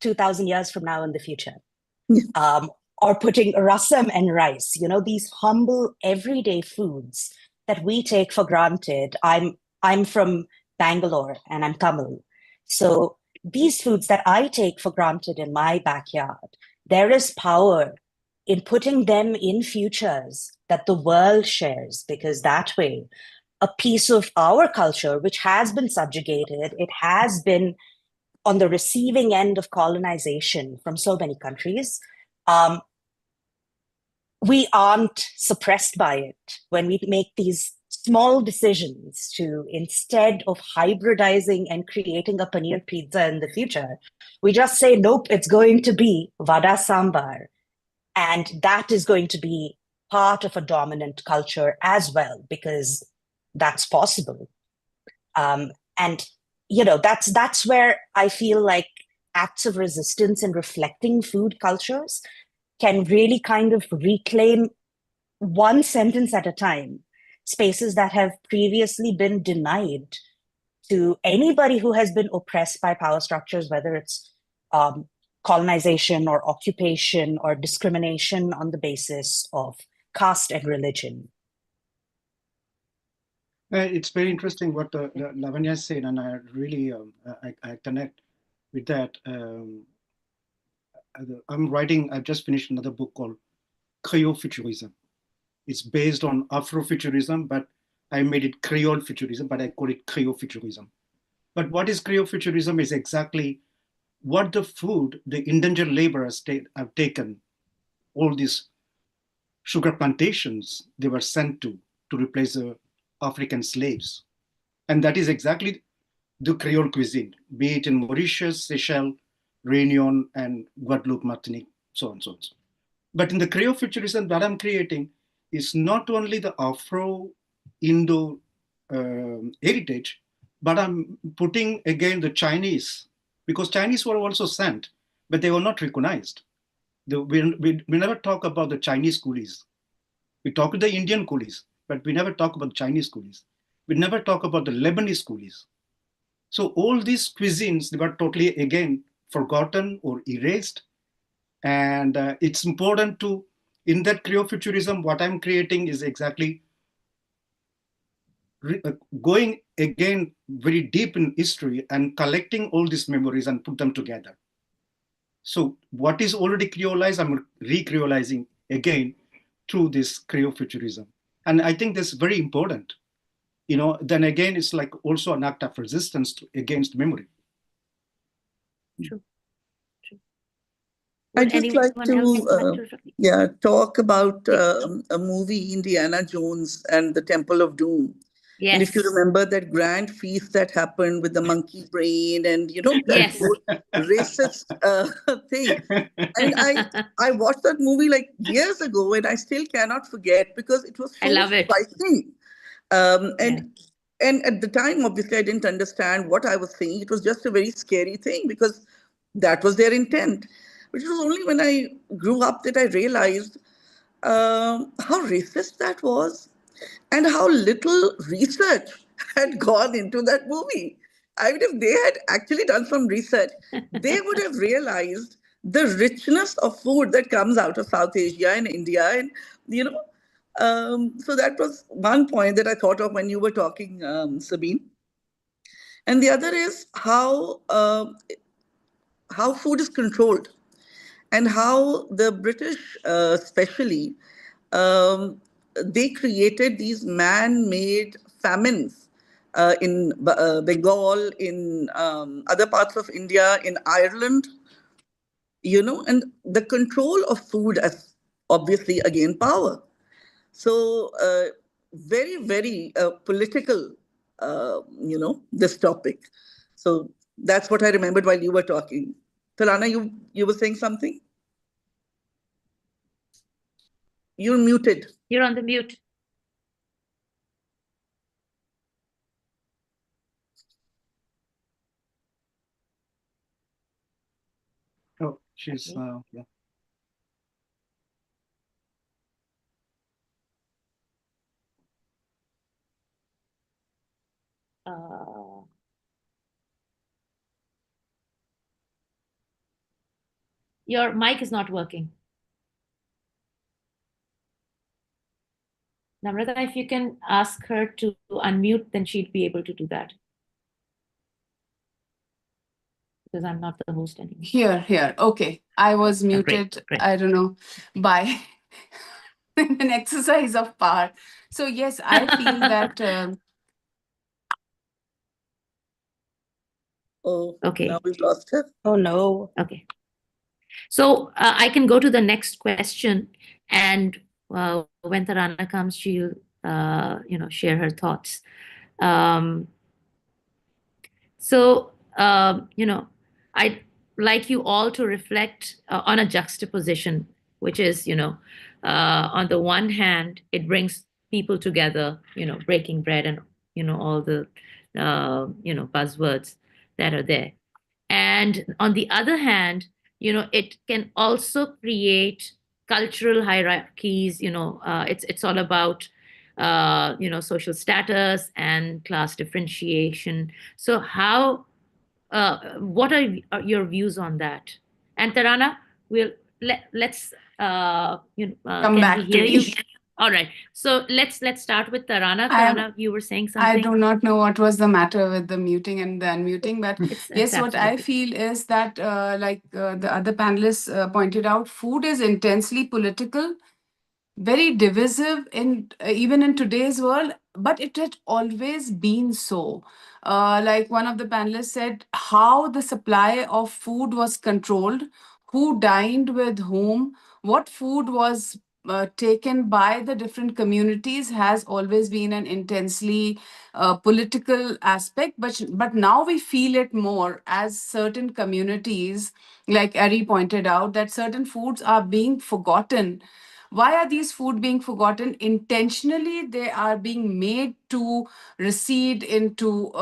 2,000 years from now in the future. Or putting rasam and rice, these humble everyday foods that we take for granted. I'm from Bangalore and I'm Tamil. So these foods that I take for granted in my backyard, there is power in putting them in futures that the world shares, because that way, a piece of our culture, which has been subjugated, it has been on the receiving end of colonization from so many countries. We aren't suppressed by it when we make these small decisions to, instead of hybridizing and creating a paneer pizza in the future, we just say, nope, it's going to be vada sambar. And that is going to be part of a dominant culture as well, because that's possible. And that's where I feel like acts of resistance and reflecting food cultures can really kind of reclaim, one sentence at a time, spaces that have previously been denied to anybody who has been oppressed by power structures, whether it's colonization or occupation or discrimination on the basis of caste and religion. It's very interesting what Lavanya said, and I really I connect with that. I've just finished another book called Creole Futurism. It's based on Afrofuturism, but I made it Creole Futurism, but I call it Creole Futurism. But what is Creole Futurism is exactly what the food the indentured laborers have taken, all these sugar plantations they were sent to replace the African slaves. And that is exactly the Creole cuisine, be it in Mauritius, Seychelles, Réunion, and Guadeloupe, Martinique, so on and so on. But in the Creole Futurism that I'm creating is not only the Afro-Indo heritage, but I'm putting again the Chinese, because Chinese were also sent, but they were not recognized. We never talk about the Chinese coolies. We talk about the Indian coolies, but we never talk about Chinese coolies. We never talk about the Lebanese coolies. So all these cuisines, they were totally, again, forgotten or erased. And it's important to, in that Creole Futurism, what I'm creating is exactly going again very deep in history and collecting all these memories and put them together. So what is already creolized, I'm re-creolizing again through this Creole Futurism. And I think that's very important. Then again, it's like also an act of resistance against memory. True. I'd just like to talk about a movie, Indiana Jones and the Temple of Doom. Yes. And if you remember that grand feast that happened with the monkey brain and, that yes. whole racist thing. And I watched that movie like years ago and I still cannot forget because it was so striking. And at the time, obviously, I didn't understand what I was saying. It was just a very scary thing because that was their intent. But it was only when I grew up that I realized how racist that was and how little research had gone into that movie. I mean, if they had actually done some research, they would have realized the richness of food that comes out of South Asia and India. And, so that was one point that I thought of when you were talking, Sabine. And the other is how food is controlled and how the British, especially, they created these man-made famines in Bengal, in other parts of India, in Ireland, and the control of food as obviously again power. So very, very political, this topic. So that's what I remembered while you were talking. Talana, you were saying something? You're muted. You're on the mute. Oh, she's, yeah. your mic is not working. Namrata, if you can ask her to unmute, then she'd be able to do that. Because I'm not the host anymore. Here. Okay. I was Great, muted, great. I don't know, by an exercise of power. So yes, I feel that Oh, Okay. now we've lost her. Oh no. Okay. So I can go to the next question, and when Tarana comes, she'll share her thoughts. So I'd like you all to reflect on a juxtaposition, which is on the one hand, it brings people together, breaking bread and all the buzzwords that are there. And on the other hand, it can also create cultural hierarchies. It's all about social status and class differentiation. So what are your views on that? And Tarana, let's come can back we to hear you? me. All right. So let's start with Tarana. I am- Tarana, you were saying I something. do not know what was the matter with the muting and the unmuting, but It's yes, what I absolutely feel is that, like the other panelists pointed out, food is intensely political, very divisive in even in today's world, but it had always been so. Like one of the panelists said, how the supply of food was controlled, who dined with whom, what food was taken by the different communities has always been an intensely political aspect. But now we feel it more as certain communities, like Ari pointed out, that certain foods are being forgotten. Why are these food being forgotten? Intentionally, they are being made to recede into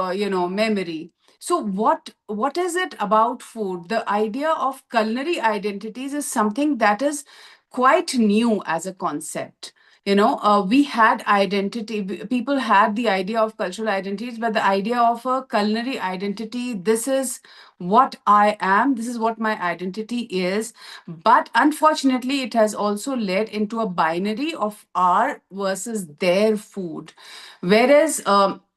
memory. So what is it about food? The idea of culinary identities is something that is quite new as a concept. We had identity, people had the idea of cultural identities, but the idea of a culinary identity, this is what I am, this is what my identity is. But unfortunately, it has also led into a binary of our versus their food. Whereas,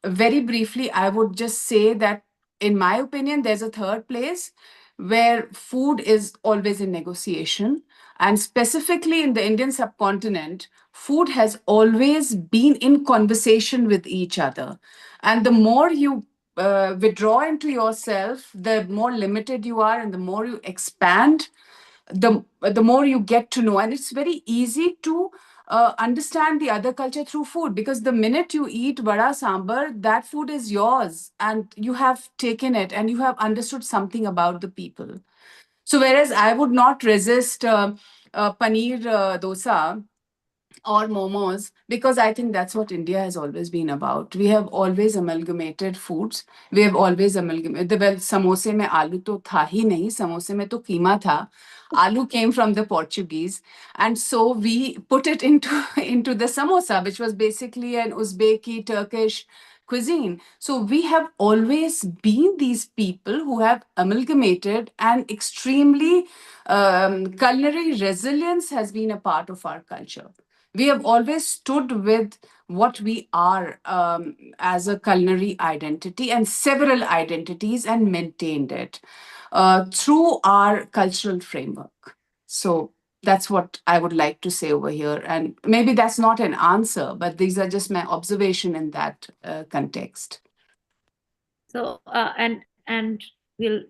very briefly, I would just say that, in my opinion, there's a third place where food is always in negotiation. And specifically in the Indian subcontinent, food has always been in conversation with each other. And the more you withdraw into yourself, the more limited you are, and the more you expand, the more you get to know. And it's very easy to understand the other culture through food, because the minute you eat vada sambar, that food is yours, and you have taken it and you have understood something about the people. So whereas I would not resist paneer dosa or momos, because I think that's what India has always been about. We have always amalgamated foods. We have always amalgamated. Well, samosa mein aloo to tha hi nahi. Samosa mein to keema tha. Aloo came from the Portuguese, and so we put it into into the samosa, which was basically an Uzbeki Turkish cuisine. So we have always been these people who have amalgamated, and extremely culinary resilience has been a part of our culture. We have always stood with what we are, as a culinary identity and several identities, and maintained it through our cultural framework. So that's what I would like to say over here. And maybe that's not an answer, but these are just my observation in that context. So and we'll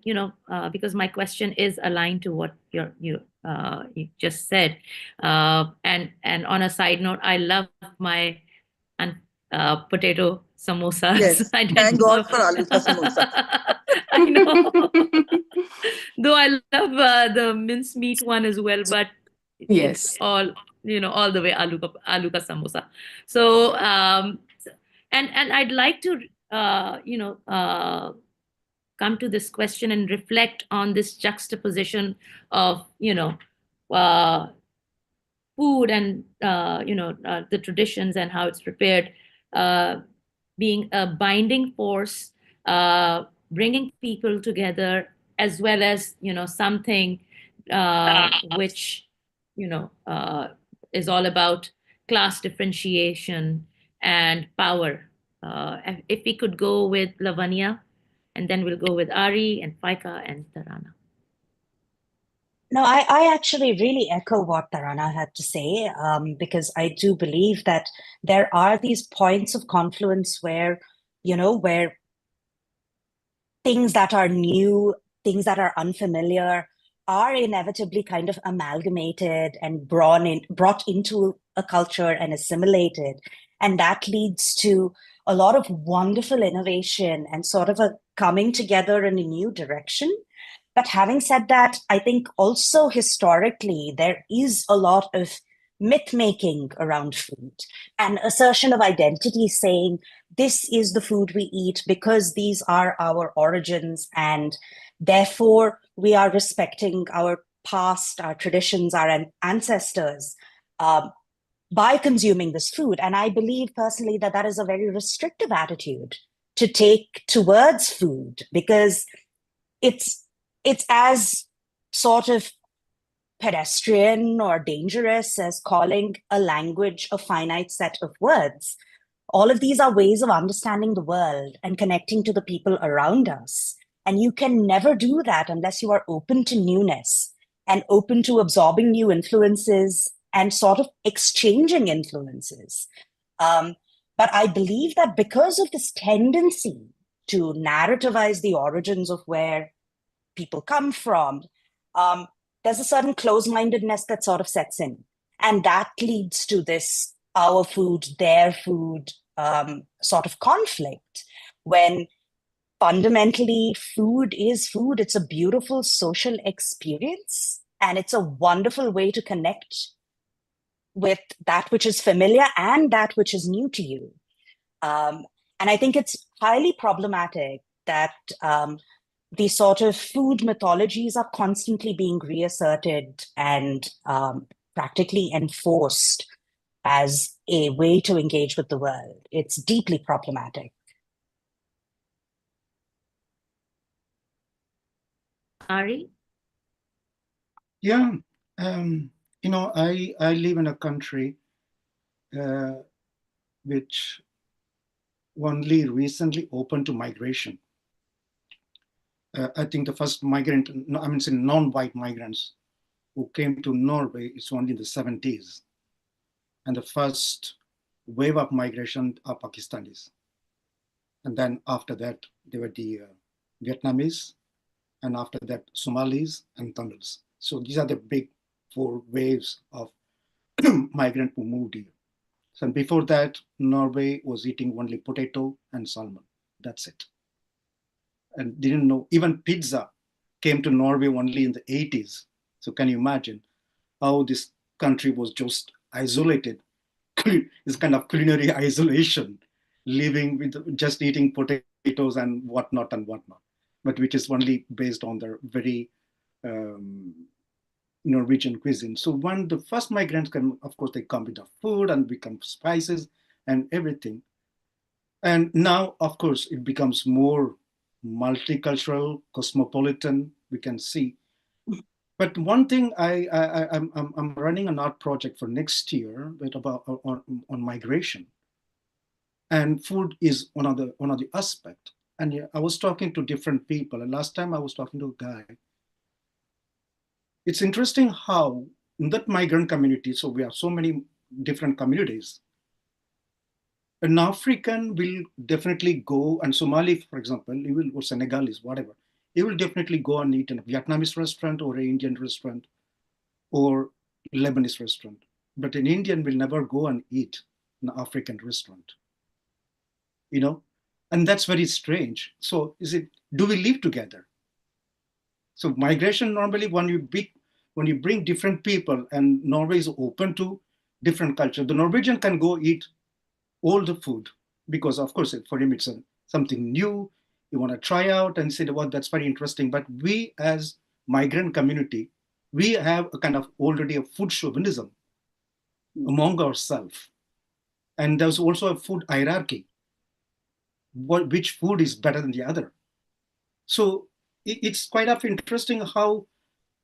because my question is aligned to what you just said, and on a side note, I love my potato samosas. Yes, I thank didn't God love. for aloo ka samosa. I know. Though I love the mincemeat one as well, but it's Yes. all all the way aloo ka samosa. So and I'd like to come to this question and reflect on this juxtaposition of uh, food and the traditions and how it's prepared, uh, being a binding force, bringing people together, as well as something which, is all about class differentiation and power. If we could go with Lavanya, and then we'll go with Ari and Faika and Tarana. No, I actually really echo what Tarana had to say, because I do believe that there are these points of confluence where, where things that are new, things that are unfamiliar, are inevitably kind of amalgamated and brought into a culture and assimilated. And that leads to a lot of wonderful innovation and sort of a coming together in a new direction. But having said that, I think also historically, there is a lot of myth making around food and assertion of identity, saying this is the food we eat because these are our origins, and therefore we are respecting our past, our traditions, our ancestors, by consuming this food. And I believe personally that that is a very restrictive attitude to take towards food, because it's as sort of pedestrian or dangerous as calling a language a finite set of words. All of these are ways of understanding the world and connecting to the people around us. And you can never do that unless you are open to newness and open to absorbing new influences and sort of exchanging influences. But I believe that because of this tendency to narrativize the origins of where people come from, there's a certain close-mindedness that sort of sets in. And that leads to this our food, their food sort of conflict, when fundamentally food is food. It's a beautiful social experience, and it's a wonderful way to connect with that which is familiar and that which is new to you. And I think it's highly problematic that these sort of food mythologies are constantly being reasserted and practically enforced as a way to engage with the world. It's deeply problematic. Ari? Yeah, I live in a country which only recently opened to migration. I think the first non-white migrants who came to Norway is only in the 70s. And the first wave of migration are Pakistanis. And then after that, there were the Vietnamese, and after that, Somalis and Tamils. So these are the big 4 waves of migrants who moved here. So before that, Norway was eating only potato and salmon. That's it. And didn't know, even pizza came to Norway only in the 80s. So can you imagine how this country was just isolated, this kind of culinary isolation, living with just eating potatoes and whatnot, but which is only based on their very Norwegian cuisine. So when the first migrants come, of course, they come with the food and become spices and everything. And now, of course, it becomes more multicultural, cosmopolitan, we can see. But one thing I'm running an art project for next year on migration, and food is one of the aspect. And I was talking to different people, and last time I was talking to a guy. It's interesting how in that migrant community, so we have so many different communities. An African will definitely go, and Somali, for example, he will, or Senegalese, whatever, he will definitely go and eat in a Vietnamese restaurant or an Indian restaurant or Lebanese restaurant. But an Indian will never go and eat in an African restaurant, and that's very strange. So do we live together? So migration normally, when you bring different people, and Norway is open to different culture, the Norwegian can go eat all the food because, of course, for him it's something new. You want to try out and say, well, that's very interesting. But we as migrant community, we have a kind of already a food chauvinism among ourselves. And there's also a food hierarchy. Which food is better than the other? So it's quite interesting how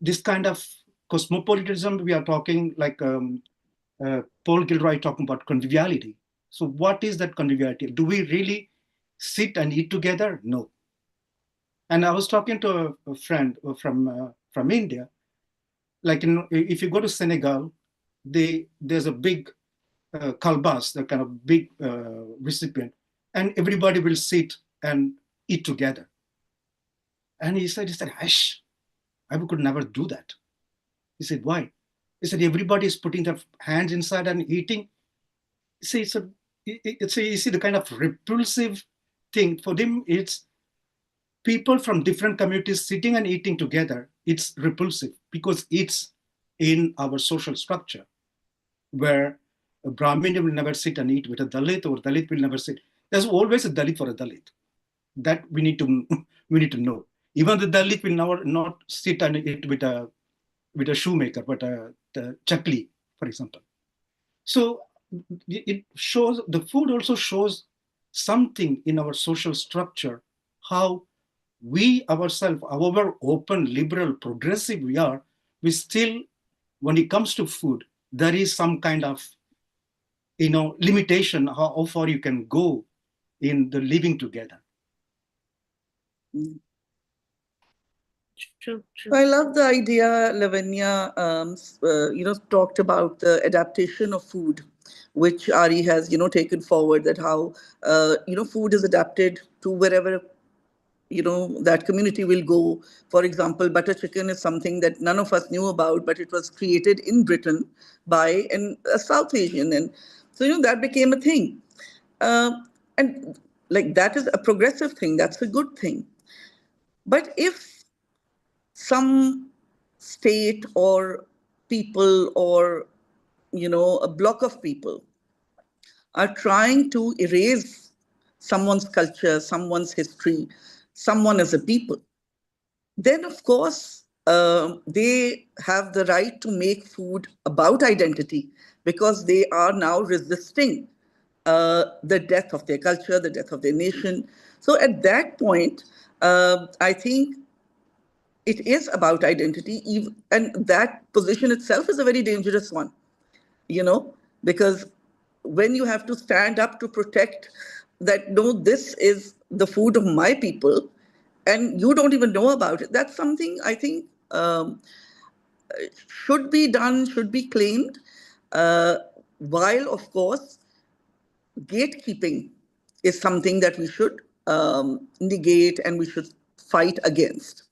this kind of cosmopolitanism, we are talking like Paul Gilroy talking about conviviality. So what is that conviviality? Do we really sit and eat together? No. And I was talking to a friend from India. Like if you go to Senegal, there's a big kalbas, the kind of big recipient, and everybody will sit and eat together. And he said, Ash, I could never do that. He said, why? He said, everybody is putting their hands inside and eating. See, you see the kind of repulsive thing. For them, it's people from different communities sitting and eating together. It's repulsive because it's in our social structure where a Brahmin will never sit and eat with a Dalit, or Dalit will never sit. There's always a Dalit for a Dalit. That we need to know. Even the Dalit will not sit and eat with a shoemaker, but the chakli, for example. So it shows, the food also shows something in our social structure, how we ourselves, however open, liberal, progressive we are, we still, when it comes to food, there is some kind of limitation how far you can go in the living together. True. I love the idea Lavanya talked about the adaptation of food, which Ari has taken forward, that how food is adapted to wherever that community will go. For example, butter chicken is something that none of us knew about, but it was created in Britain by a South Asian, and so that became a thing. And like, that is a progressive thing, that's a good thing. But if some state or people, or a block of people, are trying to erase someone's culture, someone's history, someone as a people, then of course they have the right to make food about identity, because they are now resisting the death of their culture, the death of their nation. So at that point, I think it is about identity, and that position itself is a very dangerous one, because when you have to stand up to protect that, no, this is the food of my people, and you don't even know about it, that's something I think should be done, should be claimed, uh, while of course gatekeeping is something that we should negate and we should fight against.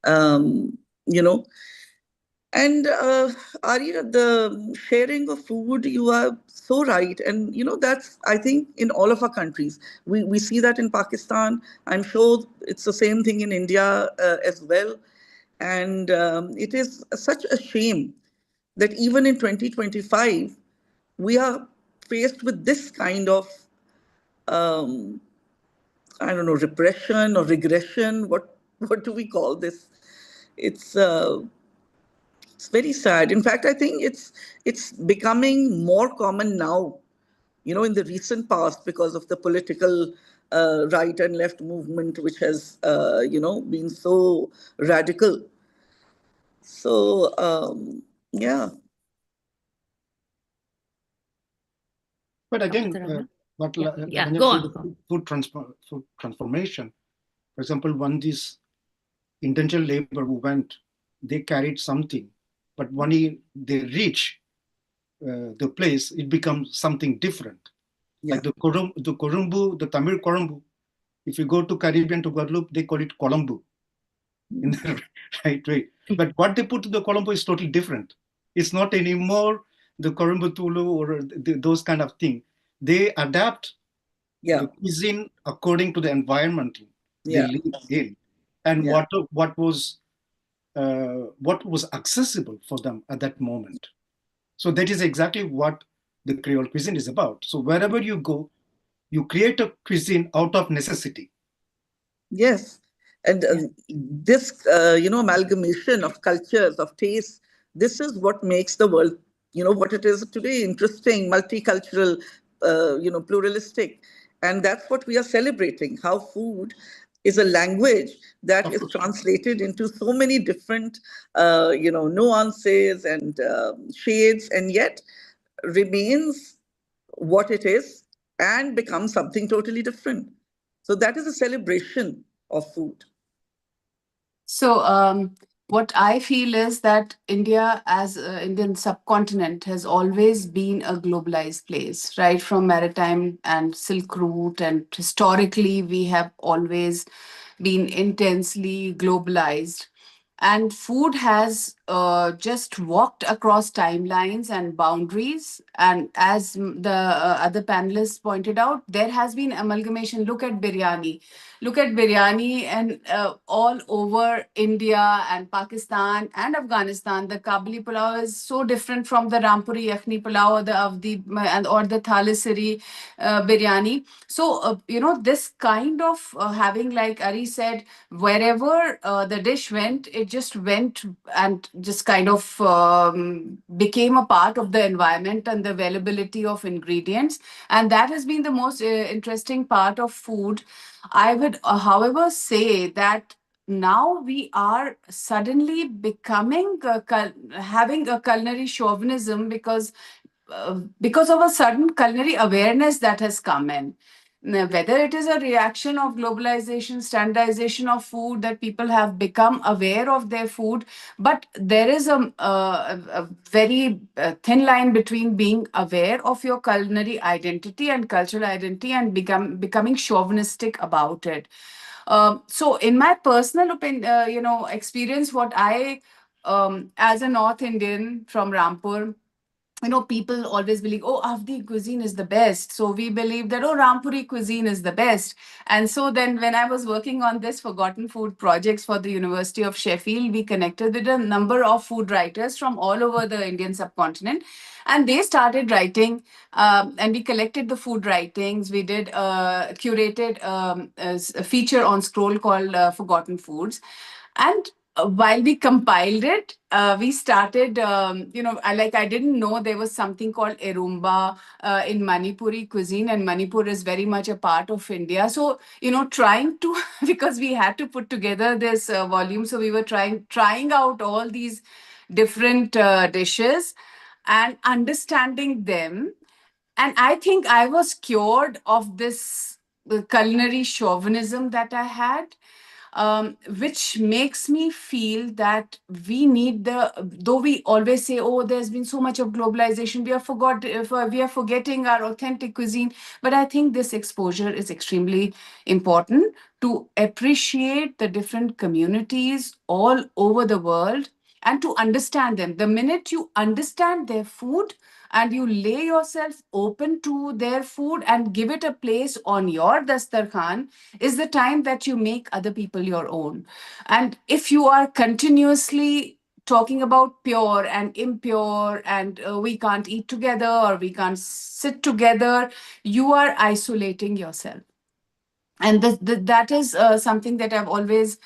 Um, you know, and Arya, the sharing of food, you are so right. And, that's, I think, in all of our countries. We see that in Pakistan. I'm sure it's the same thing in India as well. And it is such a shame that even in 2025, we are faced with this kind of, um, I don't know, repression or regression. What do we call this? It's it's very sad. In fact, I think it's becoming more common now, in the recent past, because of the political right and left movement, which has, been so radical. So, yeah. But again, Dr. Ramana? what Yeah, Lavanya go said, on. food transformation. For example, when these indentured labor who went, they carried something, but when they reach the place, it becomes something different. Yeah. Like the Korumbu, the Tamil Korumbu. If you go to Caribbean, to Guadeloupe, they call it Colombo in the right way. But what they put to the Colombo is totally different. It's not anymore the Korumbu Tulu or those kind of thing. They adapt Yeah. the cuisine according to the environment they Yeah. live in, and Yeah. what was accessible for them at that moment. So that is exactly what the Creole cuisine is about. So wherever you go, you create a cuisine out of necessity. Yes. And Yeah. this, amalgamation of cultures, of tastes, this is what makes the world, what it is today: interesting, multicultural, pluralistic. And that's what we are celebrating, how food is a language that Of is course. translated into so many different, nuances and shades, and yet remains what it is and becomes something totally different. So that is a celebration of food. So, what I feel is that India, as an Indian subcontinent, has always been a globalized place, right? From maritime and Silk Route, and historically, we have always been intensely globalized. And food has just walked across timelines and boundaries. And as the other panelists pointed out, there has been amalgamation. Look at biryani. Look at biryani, and all over India and Pakistan and Afghanistan, the Kabuli pulao is so different from the Rampuri Yakhni pulao or the Avdi and or the Thalisari biryani. So this kind of having, like Ari said, wherever the dish went, it just went and just kind of became a part of the environment and the availability of ingredients. And that has been the most interesting part of food. I would, however, say that now we are suddenly becoming having a culinary chauvinism because of a sudden culinary awareness that has come in. Now, whether it is a reaction of globalization, standardization of food, that people have become aware of their food, but there is a very thin line between being aware of your culinary identity and cultural identity and becoming chauvinistic about it. So, in my personal opinion, experience, what I, as a North Indian from Rampur, people always believe, oh, Avdi cuisine is the best. So we believe that, oh, Rampuri cuisine is the best. And so then when I was working on this Forgotten Food projects for the University of Sheffield, we connected with a number of food writers from all over the Indian subcontinent. And they started writing, and we collected the food writings. We did curated a feature on Scroll called Forgotten Foods. And while we compiled it, we started, I didn't know there was something called Erumba in Manipuri cuisine, and Manipur is very much a part of India. So, trying to, because we had to put together this volume, so we were trying out all these different dishes and understanding them. And I think I was cured of this culinary chauvinism that I had, which makes me feel that we need though we always say, oh, there's been so much of globalization, we are forgetting our authentic cuisine. But I think this exposure is extremely important to appreciate the different communities all over the world and to understand them. The minute you understand their food and you lay yourself open to their food and give it a place on your dastarkhan, is the time that you make other people your own. And if you are continuously talking about pure and impure and we can't eat together or we can't sit together, you are isolating yourself. And that is something that I've always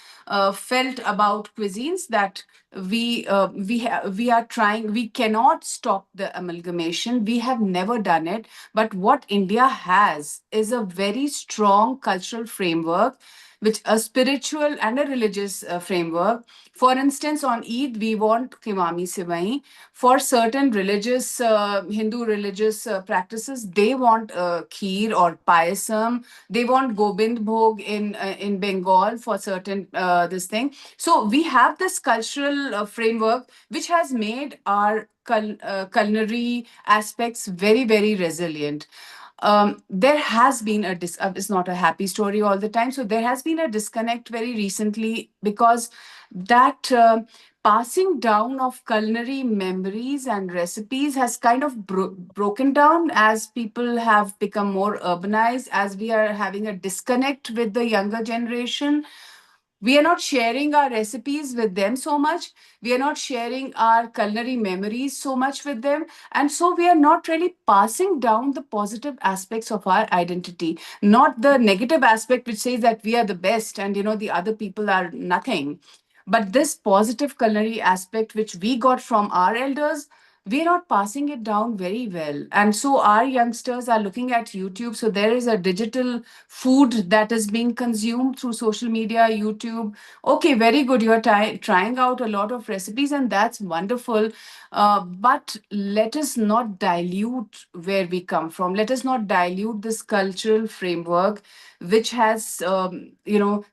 felt about cuisines, that we are trying. We cannot stop the amalgamation. We have never done it. But what India has is a very strong cultural framework, which a spiritual and a religious framework. For instance, on Eid, we want Kimami Sivai. For certain religious, Hindu religious practices, they want kheer or payasam. They want Gobind Bhog in Bengal for certain this thing. So we have this cultural framework which has made our culinary aspects very, very resilient. There has been it's not a happy story all the time. So there has been a disconnect very recently, because that passing down of culinary memories and recipes has kind of broken down as people have become more urbanized, as we are having a disconnect with the younger generation. We are not sharing our recipes with them so much. We are not sharing our culinary memories so much with them. And so we are not really passing down the positive aspects of our identity, not the negative aspect which says that we are the best and, the other people are nothing. But this positive culinary aspect which we got from our elders, we're not passing it down very well. And so our youngsters are looking at YouTube. So there is a digital food that is being consumed through social media, YouTube. Okay, very good. You're trying out a lot of recipes, and that's wonderful. But let us not dilute where we come from. Let us not dilute this cultural framework, which has,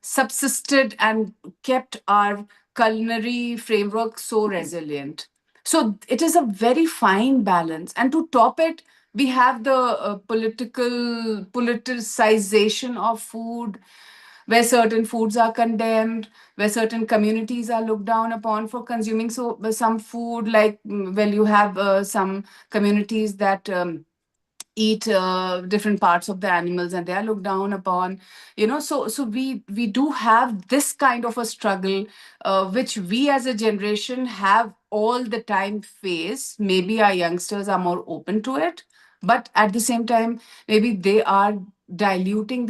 subsisted and kept our culinary framework so resilient. So it is a very fine balance. And to top it, we have the politicization of food, where certain foods are condemned, where certain communities are looked down upon for consuming some food. Like, well, you have some communities that eat different parts of the animals, and they are looked down upon. So we do have this kind of a struggle, which we as a generation have all the time face. Maybe our youngsters are more open to it, but at the same time, maybe they are diluting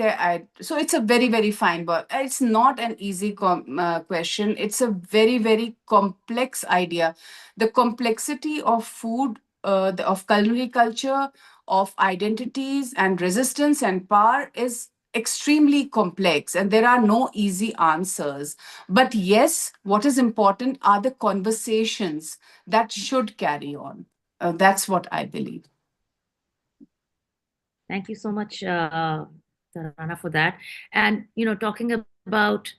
so it's a very, very fine, but it's not an easy question. It's a very, very complex idea. The complexity of food, of culinary culture, of identities and resistance and power is extremely complex, and there are no easy answers. But yes, what is important are the conversations that should carry on. That's what I believe. Thank you so much, Tarana, for that. And talking about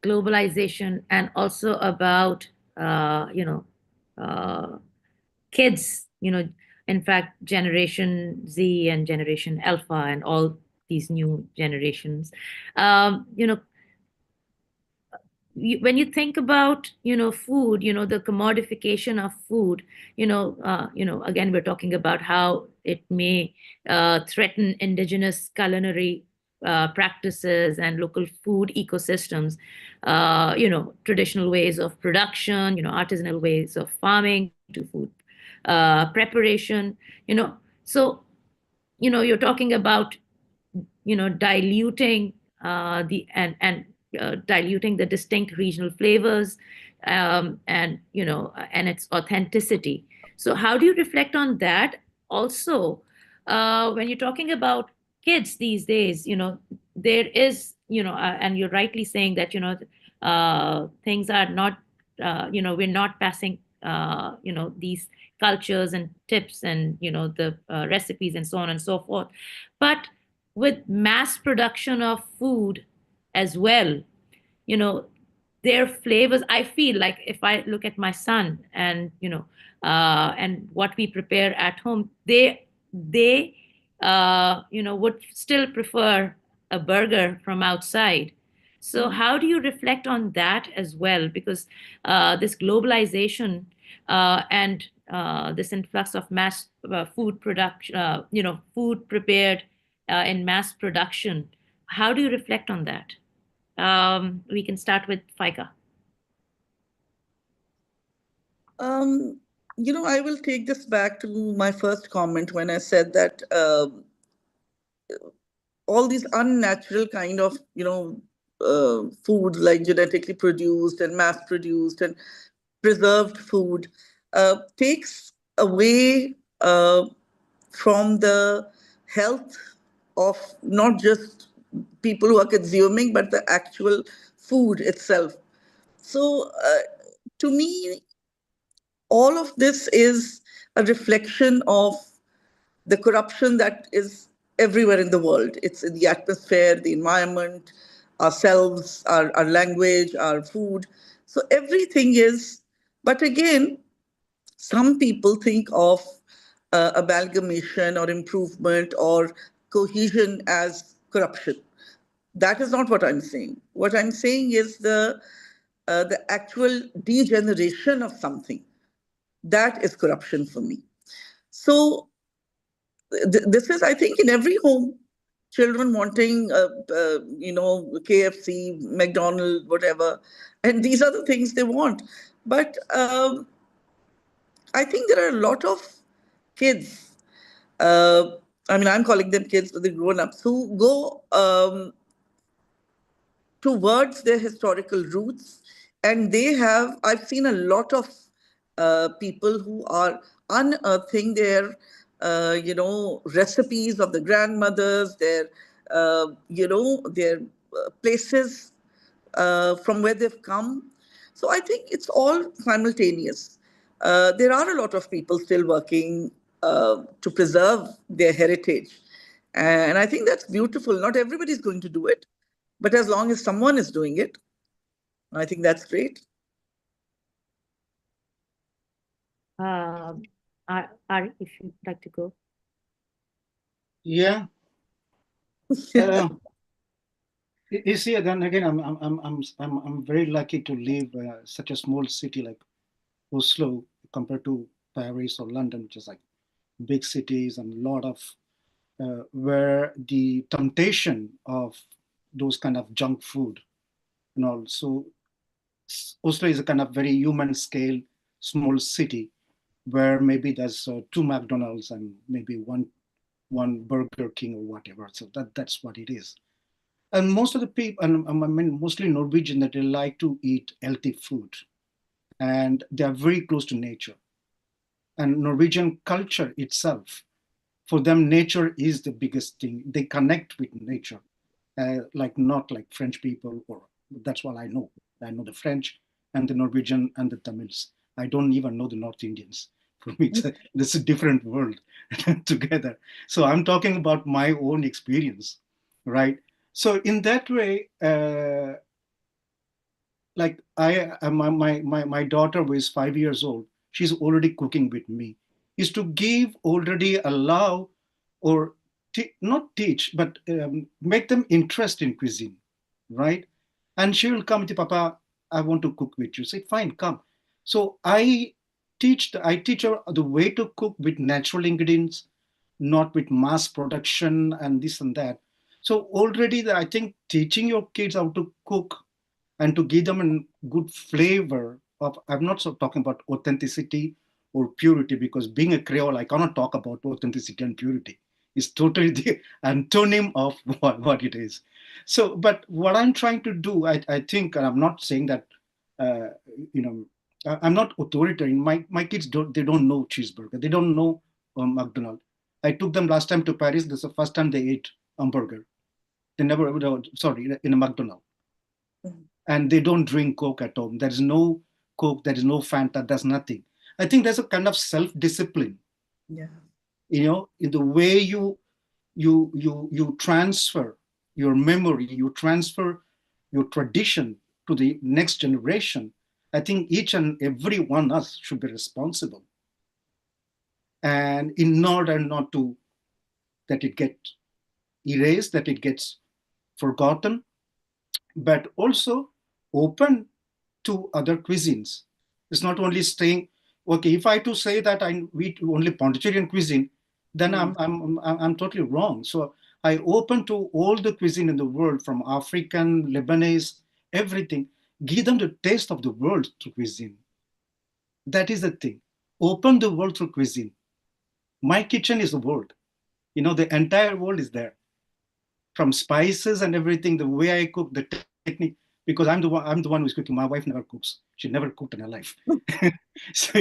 globalization and also about uh, kids, in fact, Generation Z and Generation Alpha and all these new generations. Um, you know, when you think about food, the commodification of food, again, we're talking about how it may threaten indigenous culinary practices and local food ecosystems, traditional ways of production, artisanal ways of farming to food preparation. So you're talking about diluting the and diluting the distinct regional flavors, and its authenticity. So how do you reflect on that also, when you're talking about kids these days? There is, and you're rightly saying that things are not, we're not passing these cultures and tips and the recipes and so on and so forth. But with mass production of food as well, you know their flavors, I feel like, if I look at my son and and what we prepare at home, they would still prefer a burger from outside. So how do you reflect on that as well? Because this globalization and this influx of mass food production, food prepared in mass production, how do you reflect on that? We can start with Faika. I will take this back to my first comment when I said that all these unnatural kind of foods, like genetically produced and mass produced and preserved food, takes away from the health of not just people who are consuming, but the actual food itself. So to me, all of this is a reflection of the corruption that is everywhere in the world. It's in the atmosphere, the environment, ourselves, our language, our food. So everything is, but again, some people think of amalgamation or improvement or cohesion as corruption. That is not what I'm saying. What I'm saying is the actual degeneration of something. That is corruption for me. So this is, I think, in every home. Children wanting, KFC, McDonald's, whatever, and these are the things they want. But I think there are a lot of kids. I'm calling them kids, but they're grown-ups who go towards their historical roots, and I've seen a lot of people who are unearthing their, recipes of the grandmothers, their places from where they've come. So I think it's all simultaneous. There are a lot of people still working to preserve their heritage. And I think that's beautiful. Not everybody's going to do it, but as long as someone is doing it, I think that's great. Um, Ari, if you'd like to go. Yeah. You see, then again, I'm very lucky to live such a small city like Oslo compared to Paris or London, which is like big cities and a lot of where the temptation of those kind of junk food and all. So Oslo is a kind of very human scale, small city where maybe there's two McDonald's and maybe one Burger King or whatever. So that's what it is. And most of the people, and I mean mostly Norwegian, that they like to eat healthy food, and they are very close to nature. And Norwegian culture itself, for them, nature is the biggest thing. They connect with nature, like not like French people, or that's what I know. I know the French and the Norwegian and the Tamils. I don't even know the North Indians. For me, it's a different world together. So I'm talking about my own experience, right? So in that way, like my daughter who is 5 years old, she's already cooking with me, is to give, already allow, or not teach, but make them interest in cuisine, right? And she will come to Papa, I want to cook with you. Say, fine, come. So I teach her the way to cook with natural ingredients, not with mass production and this and that. So already I think teaching your kids how to cook and to give them a good flavor of, I'm not so talking about authenticity or purity, because being a Creole, I cannot talk about authenticity and purity. It's totally the antonym of what it is. So, but what I'm trying to do, I think, and I'm not saying that, uh, I'm not authoritarian. My kids they don't know cheeseburger. They don't know McDonald's. I took them last time to Paris. This is the first time they ate hamburger. They never, sorry, in a McDonald's. And they don't drink Coke at home. There is no Coke, there is no Fanta, there's nothing. I think there's a kind of self-discipline, Yeah. in the way you transfer your memory, you transfer your tradition to the next generation. I think each and every one of us should be responsible. And in order not to, that it gets erased, that it gets forgotten, but also open to other cuisines. It's not only staying, okay, if I to say that I eat only Pondicherry cuisine, then I'm totally wrong. So I open to all the cuisine in the world, from African, Lebanese, everything. Give them the taste of the world through cuisine. That is the thing. Open the world through cuisine. My kitchen is the world. The entire world is there. From spices and everything, the way I cook, the technique, because I'm the one who's cooking. My wife never cooks. She never cooked in her life. So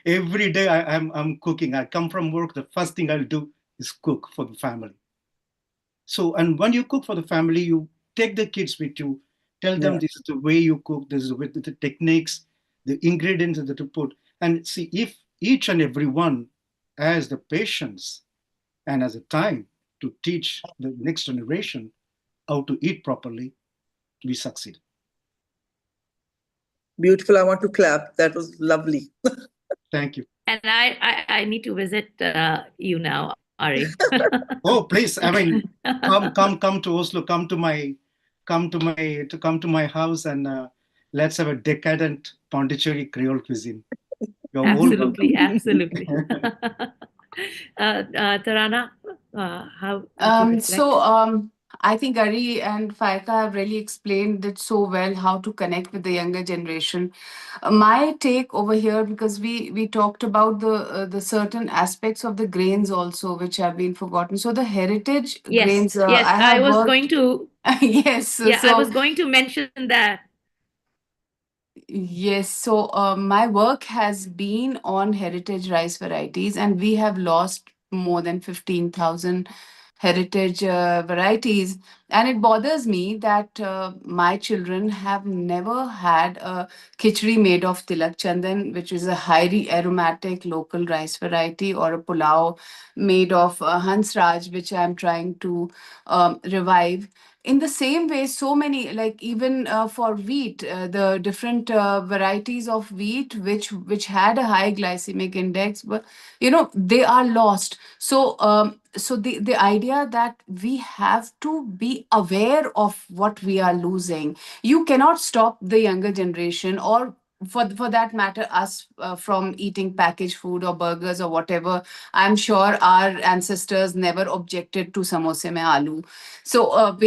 every day I'm cooking. I come from work, the first thing I'll do is cook for the family. So, and when you cook for the family, you take the kids with you, tell them Yeah. this is the way you cook, this is the techniques, the ingredients that you put, and see if each and every one has the patience and has the time to teach the next generation how to eat properly, we succeed. Beautiful. I want to clap. That was lovely. Thank you. And I need to visit you now, Ari. Oh, please! I mean, come to Oslo. Come to my house, and let's have a decadent Pondicherry Creole cuisine. You're all Absolutely, welcome. absolutely. Tarana, how would you reflect? I think Ari and Faika have really explained it so well, how to connect with the younger generation. My take over here, because we talked about the certain aspects of the grains also which have been forgotten. So the heritage Yes, grains, yes, I I have was worked. going to, Yes, yeah, I was so going to mention that. Yes, so my work has been on heritage rice varieties, and we have lost more than 15,000 heritage varieties. And it bothers me that my children have never had a khichdi made of tilak chandan, which is a highly aromatic local rice variety, or a pulao made of Hansraj, which I'm trying to revive. In the same way, so many, like even for wheat, the different varieties of wheat which had a high glycemic index, but they are lost. So the idea that we have to be aware of what we are losing. You cannot stop the younger generation, or for that matter us, from eating packaged food or burgers or whatever. I'm sure our ancestors never objected to samosa mein aloo. So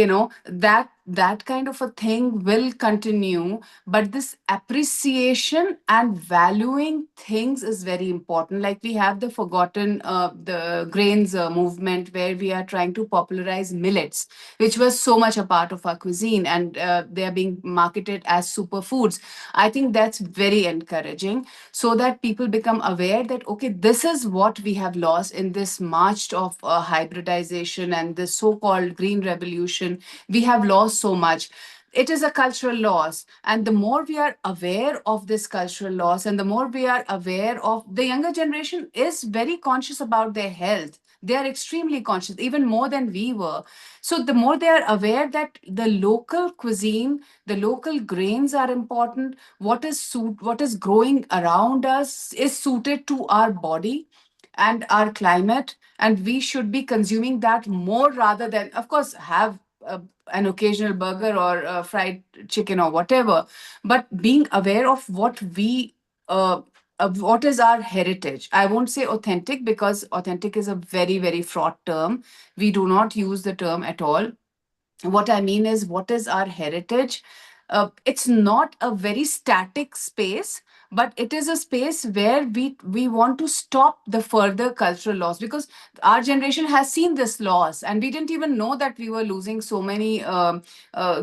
that kind of a thing will continue, but this appreciation and valuing things is very important. Like we have the forgotten the grains movement, where we are trying to popularize millets, which was so much a part of our cuisine, and they are being marketed as superfoods. I think that's very encouraging, so that people become aware that, okay, this is what we have lost in this march of hybridization and this so-called green revolution. We have lost so much. It is a cultural loss, and the more we are aware of this cultural loss, and the more we are aware of, the younger generation is very conscious about their health. They are extremely conscious, even more than we were. So the more they are aware that the local cuisine, the local grains are important, what is growing around us is suited to our body and our climate, and we should be consuming that more, rather than, of course, have an occasional burger or fried chicken or whatever, but being aware of what is our heritage. I won't say authentic, because authentic is a very, very fraught term. We do not use the term at all. What I mean is, what is our heritage? It's not a very static space, but it is a space where we want to stop the further cultural loss, because our generation has seen this loss, and we didn't even know that we were losing so many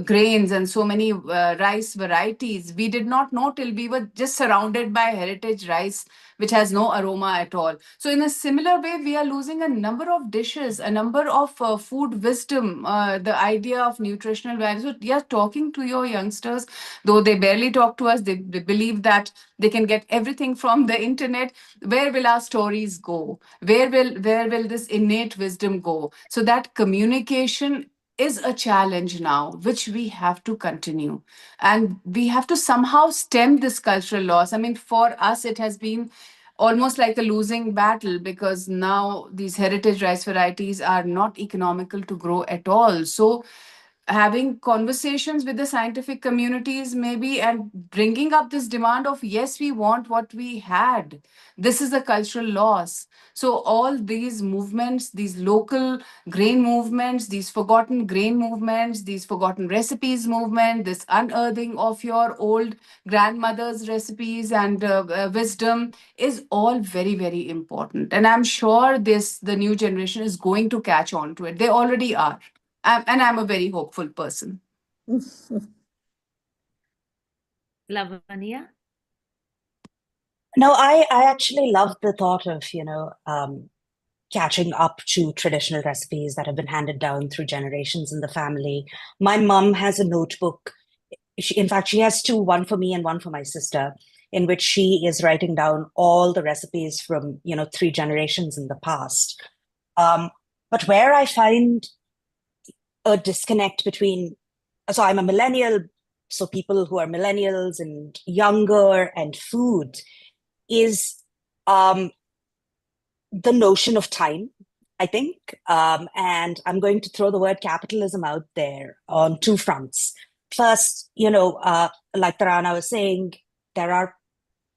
grains and so many rice varieties. We did not know till we were just surrounded by heritage rice, which has no aroma at all. So, in a similar way, we are losing a number of dishes, a number of food wisdom, the idea of nutritional value. So, yeah, talking to your youngsters, though they barely talk to us, they believe that they can get everything from the internet. Where will our stories go? Where will this innate wisdom go? So that communication is a challenge now, which we have to continue. And we have to somehow stem this cultural loss. I mean, for us, it has been almost like a losing battle, because now these heritage rice varieties are not economical to grow at all. So having conversations with the scientific communities, maybe, and bringing up this demand of, yes, we want what we had. This is a cultural loss. So all these movements, these local grain movements, these forgotten grain movements, these forgotten recipes movement, this unearthing of your old grandmother's recipes and wisdom is all very, very important. And I'm sure the new generation is going to catch on to it. They already are. And I'm a very hopeful person. Lavanya? No, I actually love the thought of, catching up to traditional recipes that have been handed down through generations in the family. My mom has a notebook. In fact, she has two, one for me and one for my sister, in which she is writing down all the recipes from, three generations in the past. But where I find a disconnect between, so I'm a millennial, so people who are millennials and younger and food is the notion of time, I think. And I'm going to throw the word capitalism out there on two fronts. First, like Tarana was saying, there are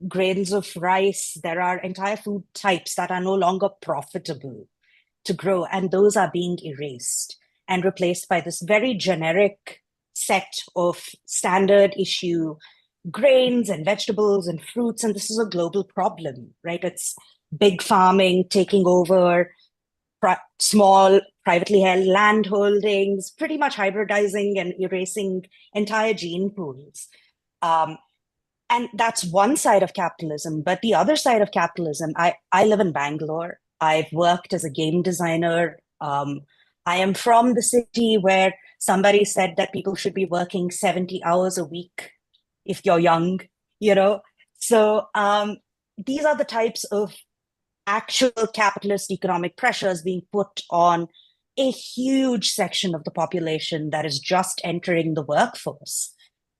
grains of rice, there are entire food types that are no longer profitable to grow, and those are being erased and replaced by this very generic set of standard issue grains and vegetables and fruits. And this is a global problem, right? It's big farming taking over small privately held land holdings, pretty much hybridizing and erasing entire gene pools. And that's one side of capitalism. But the other side of capitalism, I live in Bangalore. I've worked as a game designer. I am from the city where somebody said that people should be working 70 hours a week if you're young, you know? So these are the types of actual capitalist economic pressures being put on a huge section of the population that is just entering the workforce.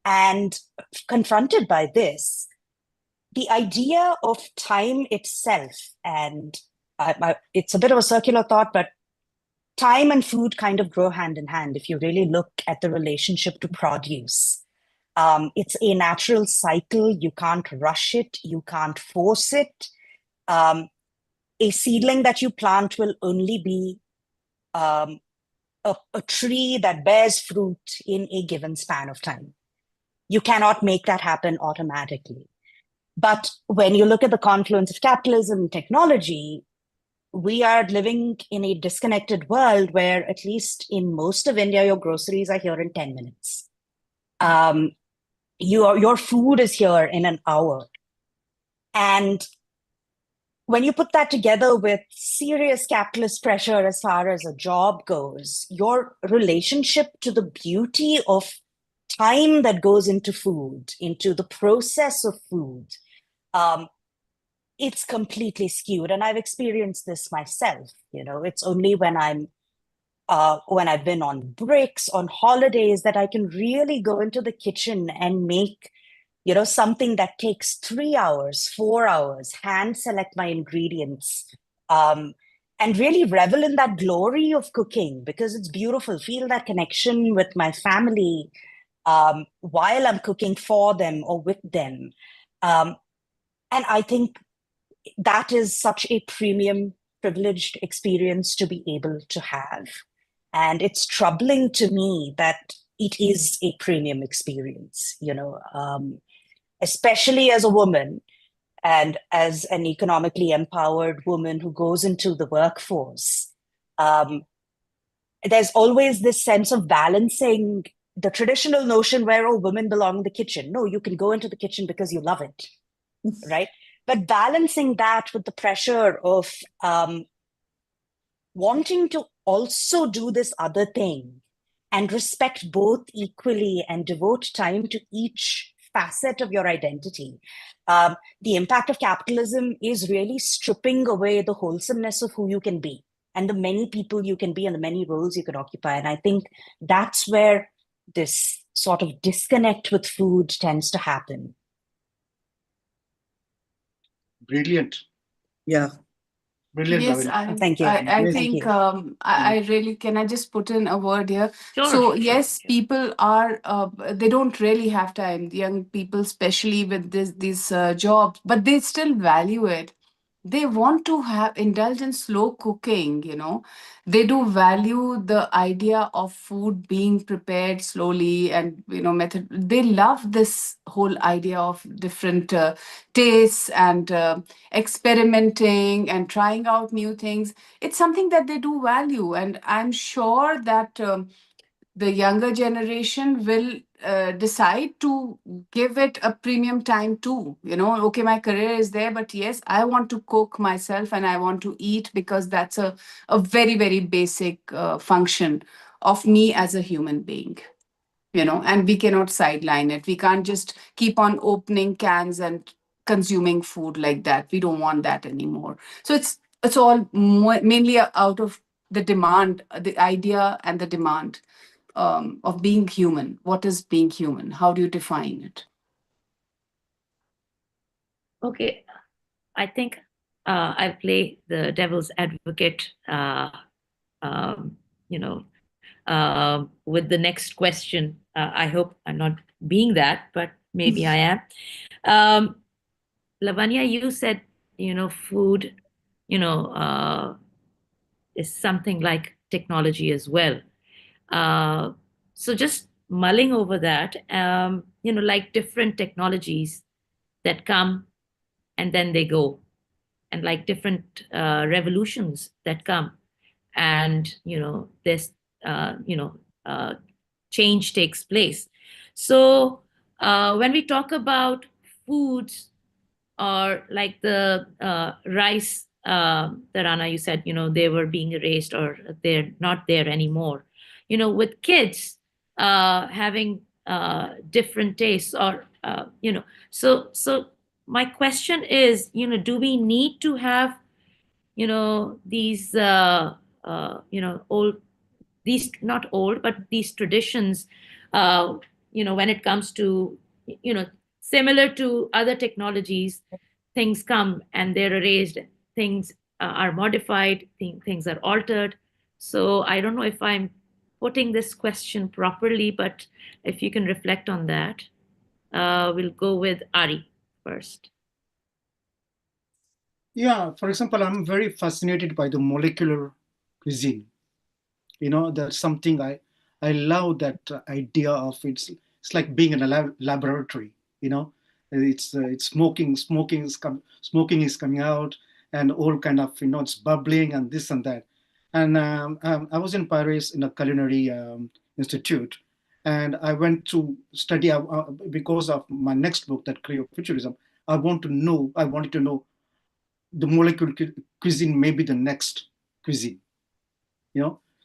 And confronted by this, the idea of time itself, and it's a bit of a circular thought, but time and food kind of grow hand in hand if you really look at the relationship to produce. It's a natural cycle. You can't rush it. You can't force it. A seedling that you plant will only be a tree that bears fruit in a given span of time. You cannot make that happen automatically. But when you look at the confluence of capitalism and technology, we are living in a disconnected world where, at least in most of India, your groceries are here in 10 minutes. Your food is here in an hour. And when you put that together with serious capitalist pressure as far as a job goes, your relationship to the beauty of time that goes into food, into the process of food, it's completely skewed. And I've experienced this myself. It's only when I've been on breaks, on holidays, that I can really go into the kitchen and make something that takes 3 hours, 4 hours, hand select my ingredients, and really revel in that glory of cooking, because it's beautiful. Feel that connection with my family while I'm cooking for them or with them. And I think that is such a premium, privileged experience to be able to have. And it's troubling to me that it is a premium experience, especially as a woman and as an economically empowered woman who goes into the workforce. There's always this sense of balancing the traditional notion where, oh, women belong in the kitchen. No, you can go into the kitchen because you love it, right? But balancing that with the pressure of wanting to also do this other thing and respect both equally and devote time to each facet of your identity. The impact of capitalism is really stripping away the wholesomeness of who you can be and the many people you can be and the many roles you can occupy. And I think that's where this sort of disconnect with food tends to happen. Brilliant. Yeah. Brilliant. Yes, Lavanya. Thank you. I Thank think you. I really, can I just put in a word here? Sure, So sure, yes, sure. people are they don't really have time. Young people, especially with these jobs, but they still value it. They want to indulge in slow cooking, They do value the idea of food being prepared slowly and, method. They love this whole idea of different tastes and experimenting and trying out new things. It's something that they do value. And I'm sure that the younger generation will decide to give it a premium time too. Okay, my career is there, but yes, I want to cook myself and I want to eat, because that's a very, very basic function of me as a human being. And we cannot sideline it. We can't just keep on opening cans and consuming food like that. We don't want that anymore. So it's all mainly out of the demand, the idea and the demand of being human. What is being human? How do you define it? Okay, I think I'll play the devil's advocate, you know, with the next question. I hope I'm not being that, but maybe I am. Lavanya, you said, food, is something like technology as well. So just mulling over that, like different technologies that come and then they go, and like different revolutions that come, and this change takes place. So when we talk about foods or like the rice, Tarana, you said, they were being erased or they're not there anymore. With kids having different tastes or, so my question is, do we need to have, these, old, these not old, but these traditions, when it comes to, similar to other technologies, things come and they're erased, things are modified, things are altered. So I don't know if I'm putting this question properly, but if you can reflect on that. We'll go with Ari first. Yeah, for example, I'm very fascinated by the molecular cuisine. That's something I love, that idea of it's like being in a laboratory. It's smoking is coming out, and all kind of, it's bubbling and this and that. And I was in Paris in a culinary institute, and I went to study because of my next book, that Cryofuturism. I wanted to know the molecular cuisine, maybe the next cuisine.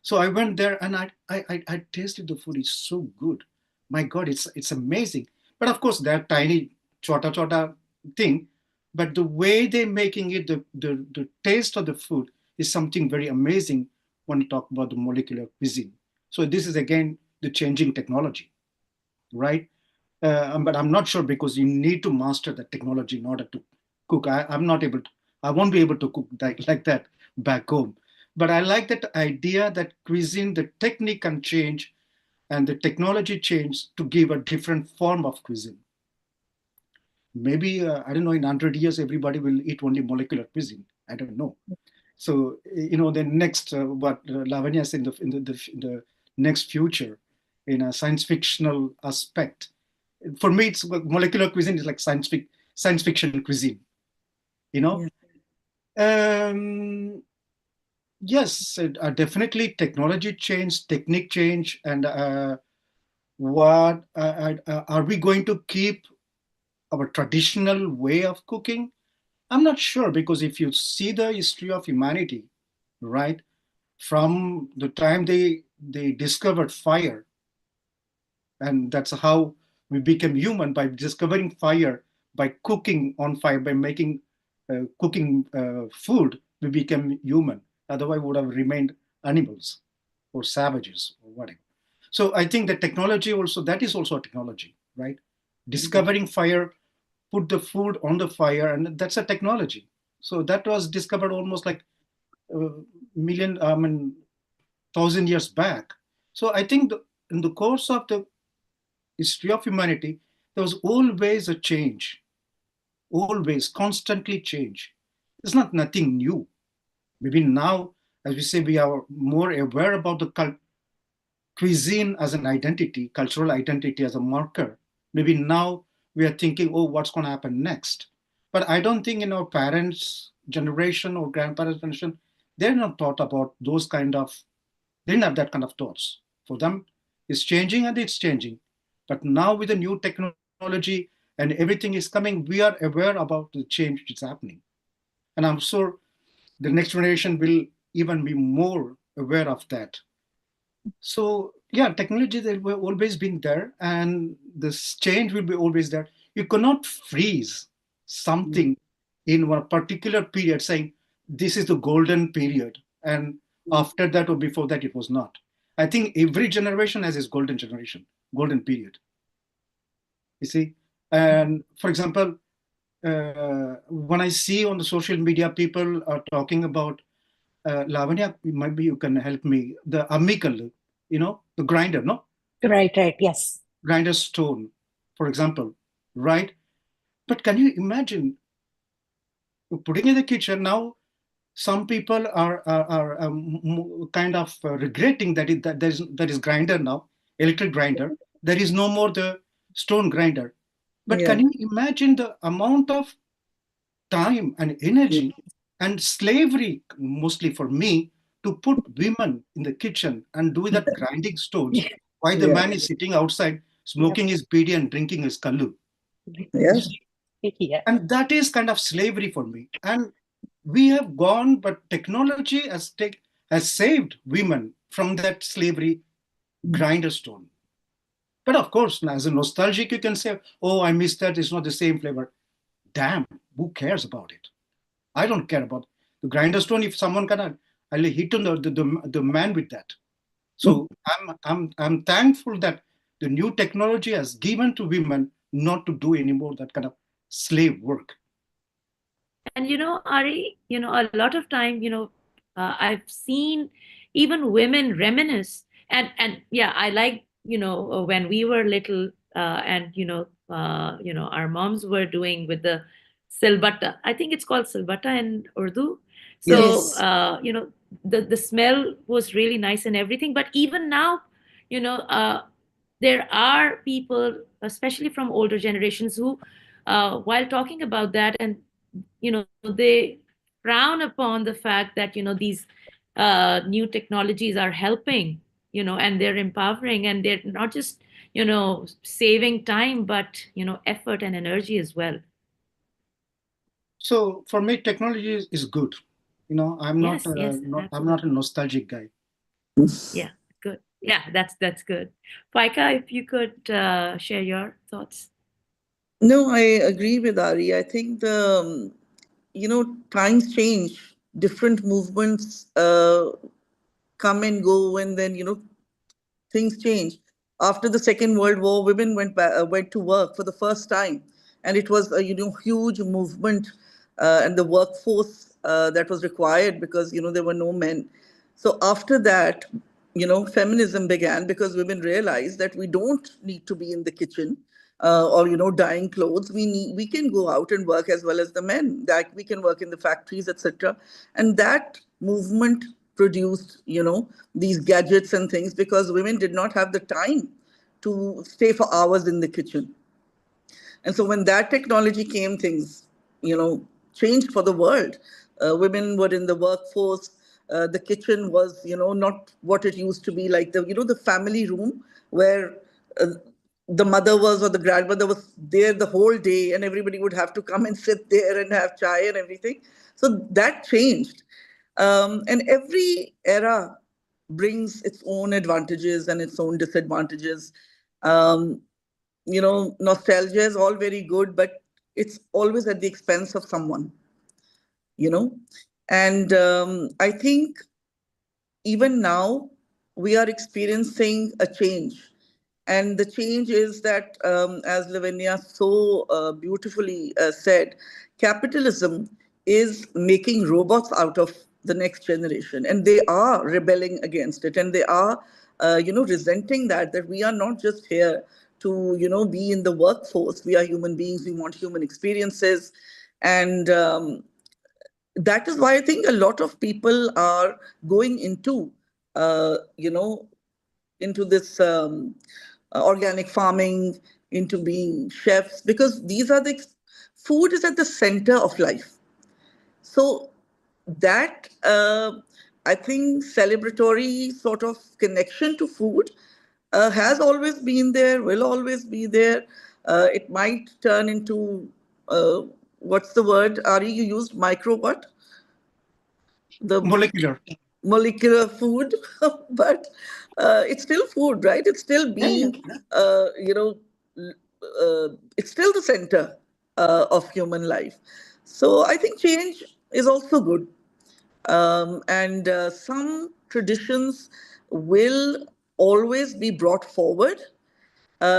So I went there, and I tasted the food. It's so good. My God, it's amazing. But of course, they're tiny chota thing, but the way they're making it, the taste of the food is something very amazing when you talk about the molecular cuisine. So this is again the changing technology, right? But I'm not sure, because you need to master the technology in order to cook. I won't be able to cook like that back home. But I like that idea that cuisine, the technique can change and the technology change to give a different form of cuisine. Maybe, I don't know, in 100 years, everybody will eat only molecular cuisine. I don't know. So, the next, what Lavanya said, in the next future, in a science fictional aspect, for me, it's molecular cuisine is like science fiction cuisine, Yeah. Yes, definitely technology change, technique change, and what are we going to keep our traditional way of cooking? I'm not sure, because if you see the history of humanity, right, from the time they discovered fire, and that's how we became human, by discovering fire, by cooking on fire, by making cooking food, we became human. Otherwise, we would have remained animals or savages or whatever. So I think that technology also, that is also a technology, right? Discovering fire, put the food on the fire, and that's a technology. So that was discovered almost like a million, 1,000 years back. So I think in the course of the history of humanity, there was always a change, always, constantly change. It's not nothing new. Maybe now, as we say, we are more aware about the cuisine as an identity, cultural identity as a marker. Maybe now we are thinking, oh, what's going to happen next? But I don't think in our parents' generation or grandparents' generation, they're not thought about those kind of, they didn't have that kind of thoughts. For them, it's changing and it's changing. But now with the new technology and everything is coming, we are aware about the change that's happening. And I'm sure the next generation will even be more aware of that. So yeah, technology will always been there, and this change will be always there. You cannot freeze something in one particular period saying this is the golden period, and after that or before that it was not. I think every generation has its golden generation, golden period. You see, and for example, when I see on the social media people are talking about Lavanya, maybe you can help me. The amikal, the grinder, no? Right, yes. Grinder stone, for example, right? But can you imagine putting in the kitchen now? Some people are kind of regretting that there is grinder now, electric grinder. There is no more the stone grinder. But Yeah. can you imagine the amount of time and energy and slavery, mostly for me, to put women in the kitchen and do that grinding stones while the Yeah. man is sitting outside smoking his bidi and drinking his kallu? Yes. Yeah. And that is kind of slavery for me. And we have gone, but technology has saved women from that slavery grinder stone. But of course, as a nostalgic, you can say, oh, I miss that. It's not the same flavor. Damn, who cares about it? I don't care about the grinder stone. If someone can, I'll hit on the man with that. So I'm thankful that the new technology has given to women not to do anymore that kind of slave work. And Ari, a lot of time, I've seen even women reminisce, and yeah, I like, when we were little, and our moms were doing with the silbata. I think it's called silbata in Urdu. So, Yes. the smell was really nice and everything. But even now, there are people, especially from older generations, who, while talking about that, and they frown upon the fact that these new technologies are helping, and they're empowering, and they're not just saving time, but effort and energy as well. So for me, technology is good. I'm not, Yes, yes, I'm not a absolutely. nostalgic guy. Yeah, good. Yeah, that's good. Faika, if you could share your thoughts. No, I agree with Ari. I think times change, different movements come and go, and then things change. After the Second World War, women went to work for the first time, and it was a huge movement, and the workforce that was required, because there were no men. So after that, feminism began, because women realized that we don't need to be in the kitchen, or dyeing clothes. We can go out and work as well as the men. That we can work in the factories, etc. And that movement produced these gadgets and things, because women did not have the time to stay for hours in the kitchen. And so when that technology came, things, changed for the world. Women were in the workforce. The kitchen was, not what it used to be, like the family room where uh, the mother was, or the grandmother was there the whole day, and everybody would have to come and sit there and have chai and everything. So that changed. And every era brings its own advantages and its own disadvantages. Um, Nostalgia is all very good, but it's always at the expense of someone, you know. And I think even now we are experiencing a change. And the change is that, as Lavinia so beautifully said, capitalism is making robots out of the next generation, and they are rebelling against it, and they are, resenting that we are not just here to, be in the workforce. We are human beings. We want human experiences, and that is why I think a lot of people are going into, into this organic farming, into being chefs, because these are the food is at the center of life. So that I think celebratory sort of connection to food has always been there, will always be there. It might turn into what's the word, Ari? You used micro what? The Molecular. molecular food, but it's still food, right? It's still Yeah, yeah. being, it's still the center of human life. So I think change is also good. And some traditions will always be brought forward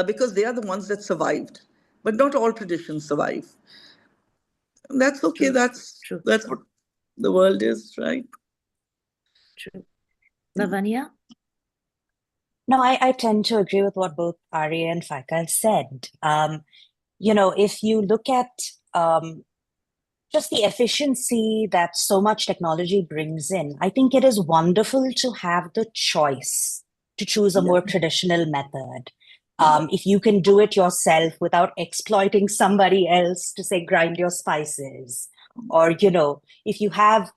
because they are the ones that survived. But not all traditions survive. And that's okay. True, true, That's what the world is, right? true. Lavanya? No, I tend to agree with what both Ari and Faika said. If you look at just the efficiency that so much technology brings in, I think it is wonderful to have the choice to choose a Yeah. more traditional method. If you can do it yourself without exploiting somebody else to say grind your spices, or if you have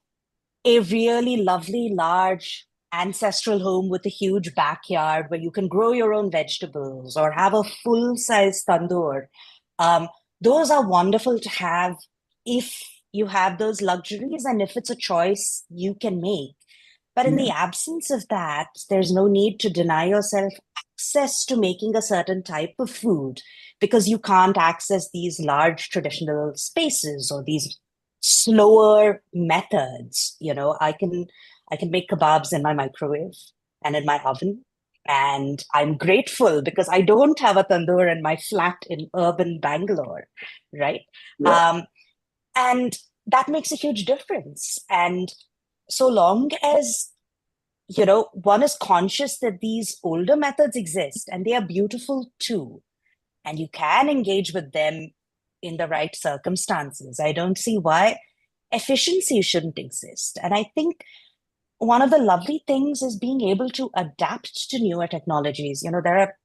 a really lovely large ancestral home with a huge backyard where you can grow your own vegetables or have a full size tandoor, um, those are wonderful to have if you have those luxuries and if it's a choice you can make. But in the absence of that, there's no need to deny yourself access to making a certain type of food because you can't access these large traditional spaces or these slower methods. I can make kebabs in my microwave and in my oven. And I'm grateful because I don't have a tandoor in my flat in urban Bangalore, right? Yeah. And that makes a huge difference. And so long as one is conscious that these older methods exist and they are beautiful too, and you can engage with them in the right circumstances, I don't see why efficiency shouldn't exist. And I think one of the lovely things is being able to adapt to newer technologies. There are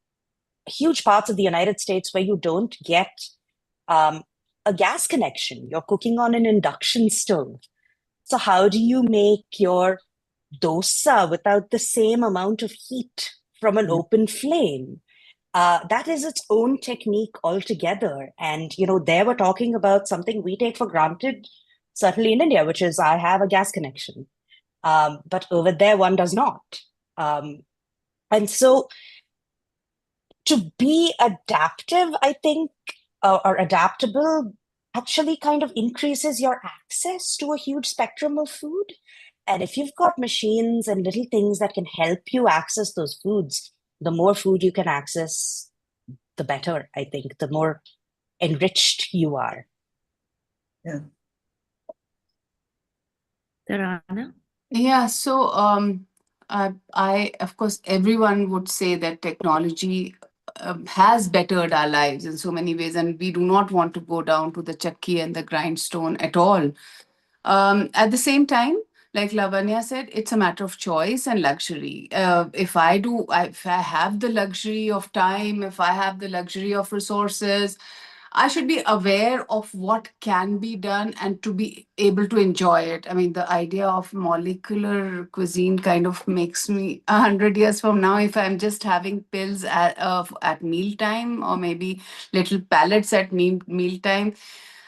huge parts of the United States where you don't get um, a gas connection. You're cooking on an induction stove. So how do you make your dosa without the same amount of heat from an open flame? That is its own technique altogether. And, there we're talking about something we take for granted, certainly in India, which is I have a gas connection. But over there, one does not. And so to be adaptive, I think, or adaptable, actually kind of increases your access to a huge spectrum of food. And if you've got machines and little things that can help you access those foods, the more food you can access, the better, I think, the more enriched you are. Yeah. Tarana? Yeah, so I of course, everyone would say that technology has bettered our lives in so many ways, and we do not want to go down to the chakki and the grindstone at all. At the same time, like Lavanya said, it's a matter of choice and luxury. If I have the luxury of time, if I have the luxury of resources, I should be aware of what can be done and to be able to enjoy it. I mean, the idea of molecular cuisine kind of makes me 100 years from now, if I'm just having pills at mealtime or maybe little pellets at mealtime.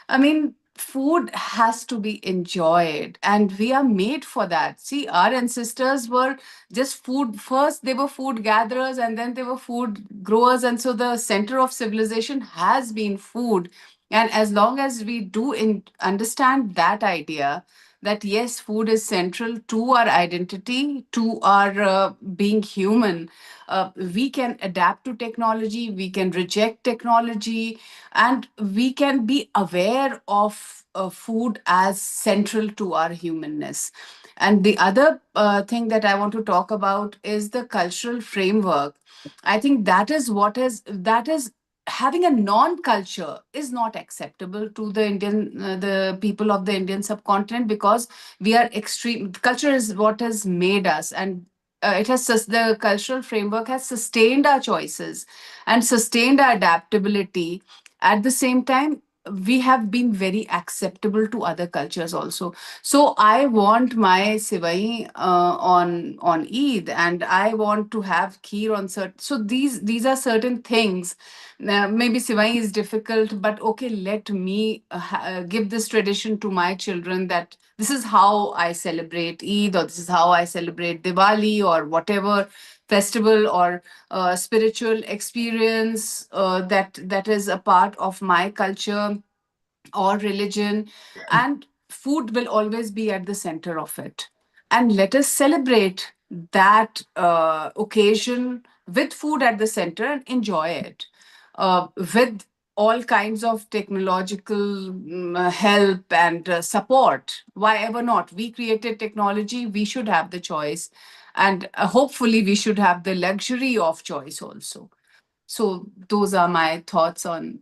I mean, food has to be enjoyed, and we are made for that. See, our ancestors were just food first, they were food gatherers, and then they were food growers. And so the center of civilization has been food. And as long as we do understand that idea, that yes, food is central to our identity, to our being human, we can adapt to technology, we can reject technology, and we can be aware of food as central to our humanness. And the other thing that I want to talk about is the cultural framework. I think that is having a non-culture is not acceptable to the people of the Indian subcontinent, because we are extreme. Culture is what has made us, and the cultural framework has sustained our choices and sustained our adaptability. At the same time, we have been very acceptable to other cultures also. So I want my sivai on Eid, and I want to have kheer on certain. So these are certain things. Maybe sivai is difficult, but okay, let me give this tradition to my children, that this is how I celebrate Eid, or this is how I celebrate Diwali, or whatever festival or spiritual experience that is a part of my culture or religion. And food will always be at the center of it. And let us celebrate that occasion with food at the center and enjoy it with all kinds of technological help and support. Why ever not? We created technology, we should have the choice. And hopefully, we should have the luxury of choice also. So, those are my thoughts on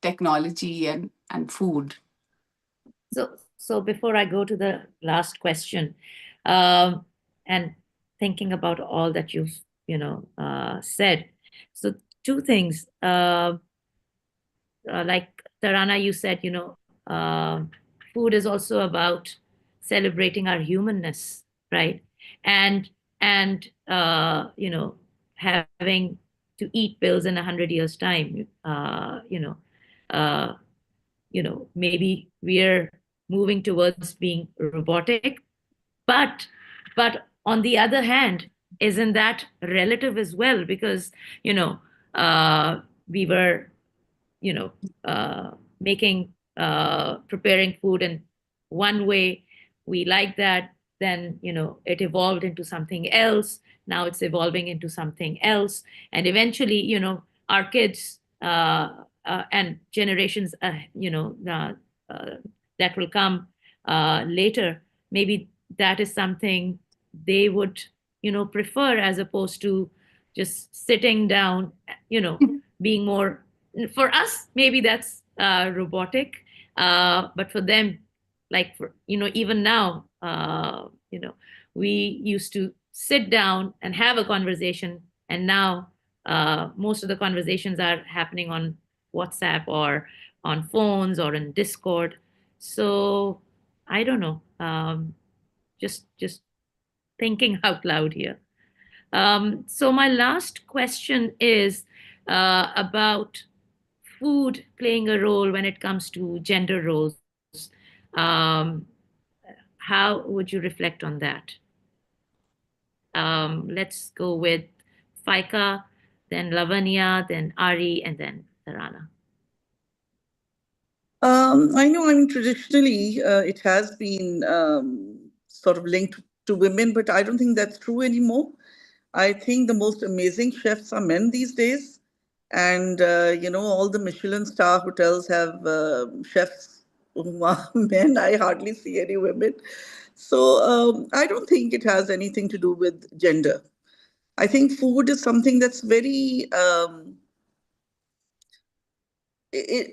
technology and food. So before I go to the last question, and thinking about all that you've said, so two things. Like Tarana, you said, food is also about celebrating our humanness, right? And having to eat pills in 100 years' time, uh, maybe we're moving towards being robotic. But on the other hand, isn't that relative as well? Because we were you know making preparing food in one way, we like that, then it evolved into something else, now it's evolving into something else, and eventually our kids and generations that will come later, maybe that is something they would prefer, as opposed to just sitting down, being more, for us maybe that's robotic, but for them, like, for even now, we used to sit down and have a conversation, and now most of the conversations are happening on WhatsApp or on phones or in Discord. So I don't know, just thinking out loud here. So my last question is about food playing a role when it comes to gender roles. Um, how would you reflect on that? Let's go with Faika, then Lavanya, then Ari, and then Tarana. I know, I mean, traditionally, it has been sort of linked to women, but I don't think that's true anymore. I think the most amazing chefs are men these days. And, all the Michelin star hotels have chefs who are men. I hardly see any women. So I don't think it has anything to do with gender. I think food is something that's very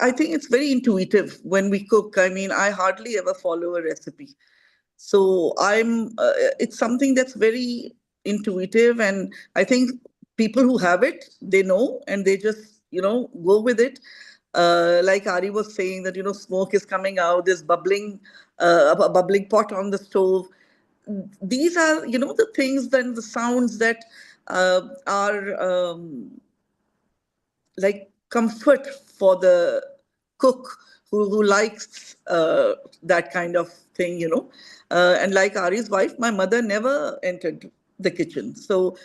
I think it's very intuitive when we cook. I mean, I hardly ever follow a recipe. So it's something that's very intuitive. And I think people who have it, they know and they just, go with it. Like Ari was saying that, smoke is coming out, there's a bubbling pot on the stove. These are, the things, then the sounds that are like comfort for the cook who likes that kind of thing, and like Ari's wife, my mother never entered the kitchen. So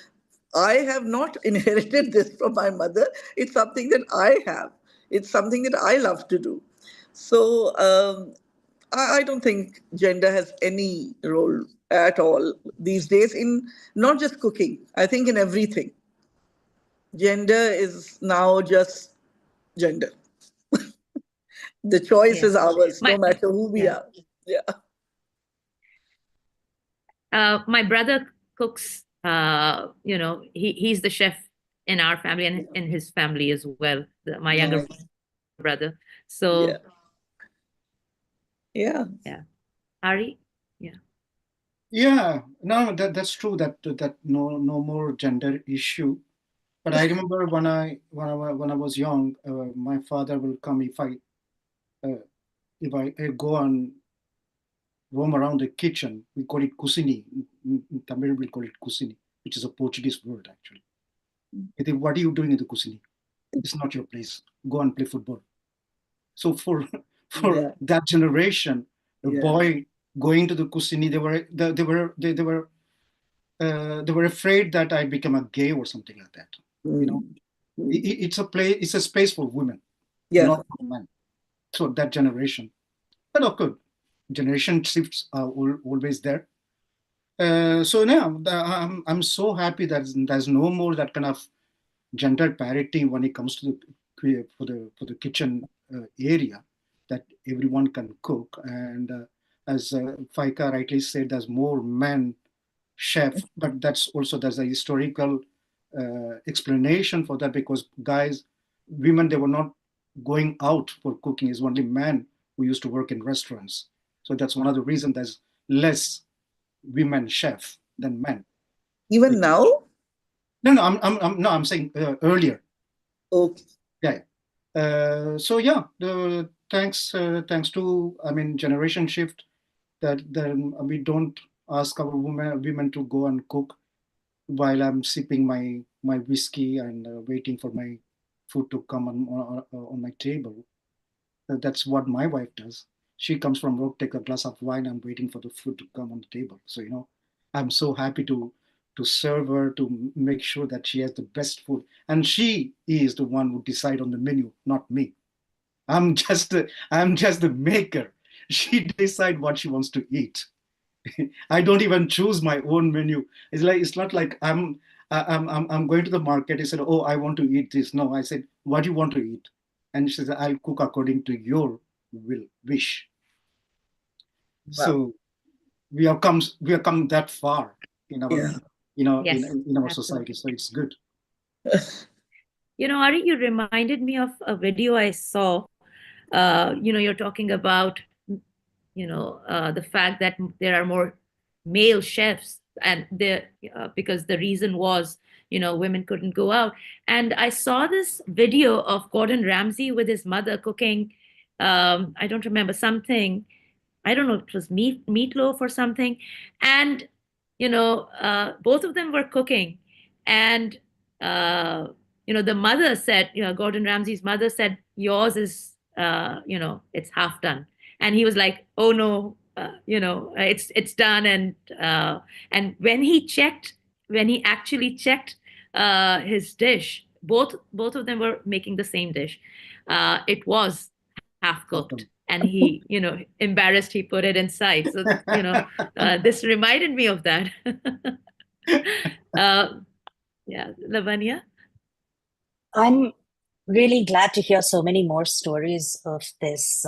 I have not inherited this from my mother. It's something that I have. It's something that I love to do. So I don't think gender has any role at all these days, in not just cooking, I think in everything. Gender is now just gender. The choice Yeah. is ours, no My matter who we yeah. are. Yeah. My brother cooks. He's the chef in our family and in his family as well. My younger Nice. brother. Yeah. So Yeah. yeah, Ari. Yeah. Yeah, no, that's true. That no more gender issue. But I remember when I was young, my father will come uh, if I go and roam around the kitchen. We call it kusini. In Tamil, we call it kusini, which is a Portuguese word actually. I think, what are you doing in the kusini? It's not your place. Go and play football. So for for Yeah. that generation, a Yeah. boy going to the kusini, they were afraid that I become a gay or something like that. You know, Mm. Mm. it's a space for women, Yeah. not for men. So that generation, but of course, generation shifts are always there. So now I'm so happy that there's no more that kind of gender parity when it comes to the kitchen area, that everyone can cook. And as Faika rightly said, there's more men chef, but there's a historical explanation for that, because women, they were not going out for cooking. It's only men who used to work in restaurants. So that's one of the reasons there's less women chef than men. Even now? No, no, no, I'm saying earlier. Okay. Yeah. So yeah, thanks to, I mean, generation shift, that then we don't ask our women to go and cook while I'm sipping my whiskey and waiting for my food to come on my table. That's what my wife does. She comes from work, take a glass of wine, I'm waiting for the food to come on the table. So, I'm so happy to serve her, to make sure that she has the best food. And she is the one who decide on the menu, not me. I'm just the maker. She decide what she wants to eat. I don't even choose my own menu. It's not like I'm going to the market. He said, "Oh, I want to eat this." No, I said, "What do you want to eat?" And she said, "I'll cook according to your wish." Wow. So we have come that far in our Yeah. in, Yes, in our society. absolutely. So it's good. Ari, you reminded me of a video I saw. You're talking about, the fact that there are more male chefs, and because the reason was, women couldn't go out. And I saw this video of Gordon Ramsay with his mother cooking. I don't remember something. I don't know, it was meatloaf or something. And, both of them were cooking. And, the mother said, Gordon Ramsay's mother said, yours is, it's half done. And he was like, oh no, it's done. And when he actually checked his dish, both of them were making the same dish. It was half cooked, Welcome. and he, embarrassed, he put it inside. So, this reminded me of that. uh, yeah, Lavanya. I'm really glad to hear so many more stories of this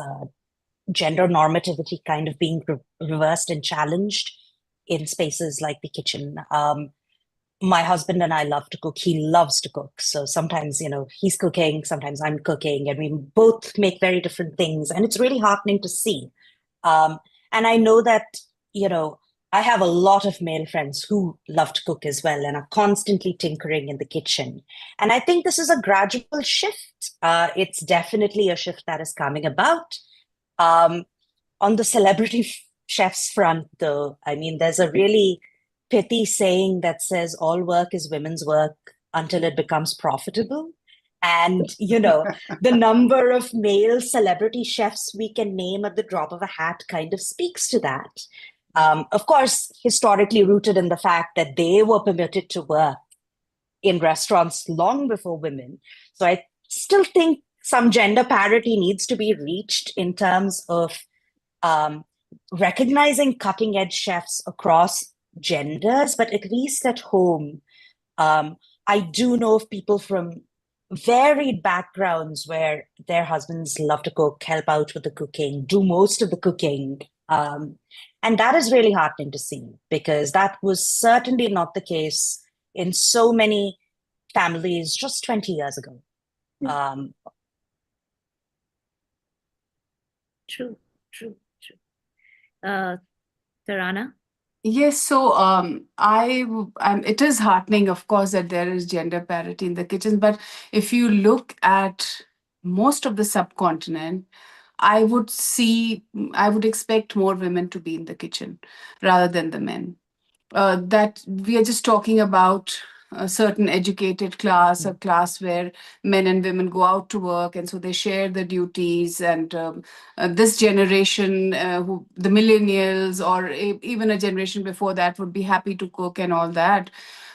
gender normativity kind of being reversed and challenged in spaces like the kitchen. My husband and I love to cook. He loves to cook. So sometimes, he's cooking, sometimes I'm cooking, and we both make very different things. And it's really heartening to see. And I know that, I have a lot of male friends who love to cook as well and are constantly tinkering in the kitchen. And I think this is a gradual shift. It's definitely a shift that is coming about. On the celebrity chefs front, though, I mean, there's a really pithy saying that says all work is women's work until it becomes profitable. And, the number of male celebrity chefs we can name at the drop of a hat kind of speaks to that. Of course, historically rooted in the fact that they were permitted to work in restaurants long before women. So I still think some gender parity needs to be reached in terms of um, recognizing cutting edge chefs across genders, but at least at home, I do know of people from varied backgrounds where their husbands love to cook, help out with the cooking, do most of the cooking. And that is really heartening to see because that was certainly not the case in so many families just 20 years ago. True. Tarana? Yes, so it is heartening, of course, that there is gender parity in the kitchen. But if you look at most of the subcontinent, I would expect more women to be in the kitchen rather than the men. That we are just talking about a certain educated class, a class where men and women go out to work, and so they share the duties. And this generation, the millennials, or even a generation before that, would be happy to cook and all that.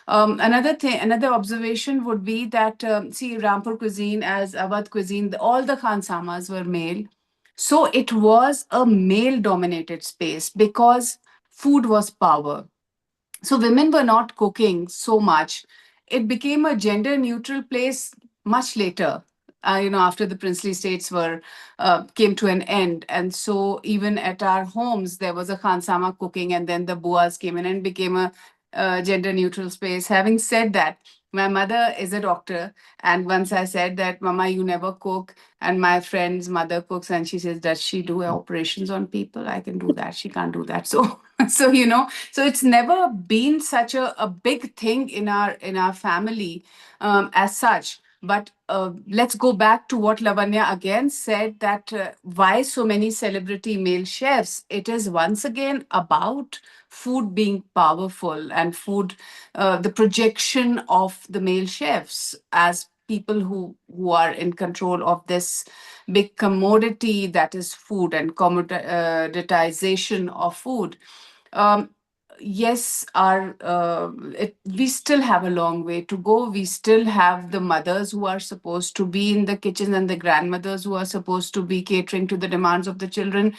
Another observation would be that see, Rampur cuisine as Awadh cuisine, all the khansamas were male, so it was a male-dominated space because food was power. So women were not cooking so much. It became a gender neutral place much later, after the princely states were came to an end. And so even at our homes there was a khansama cooking, and then the buas came in and became a gender neutral space. Having said that, my mother is a doctor, and once I said that, Mama, you never cook, and my friend's mother cooks, and she says, does she do operations on people? I can do that, she can't do that. So so it's never been such a big thing in our family as such. But let's go back to what Lavanya again said, that why so many celebrity male chefs. It is once again about food being powerful, and food, the projection of the male chefs as people who are in control of this big commodity that is food and commoditization of food. Um, yes, we still have a long way to go. We still have the mothers who are supposed to be in the kitchen and the grandmothers who are supposed to be catering to the demands of the children.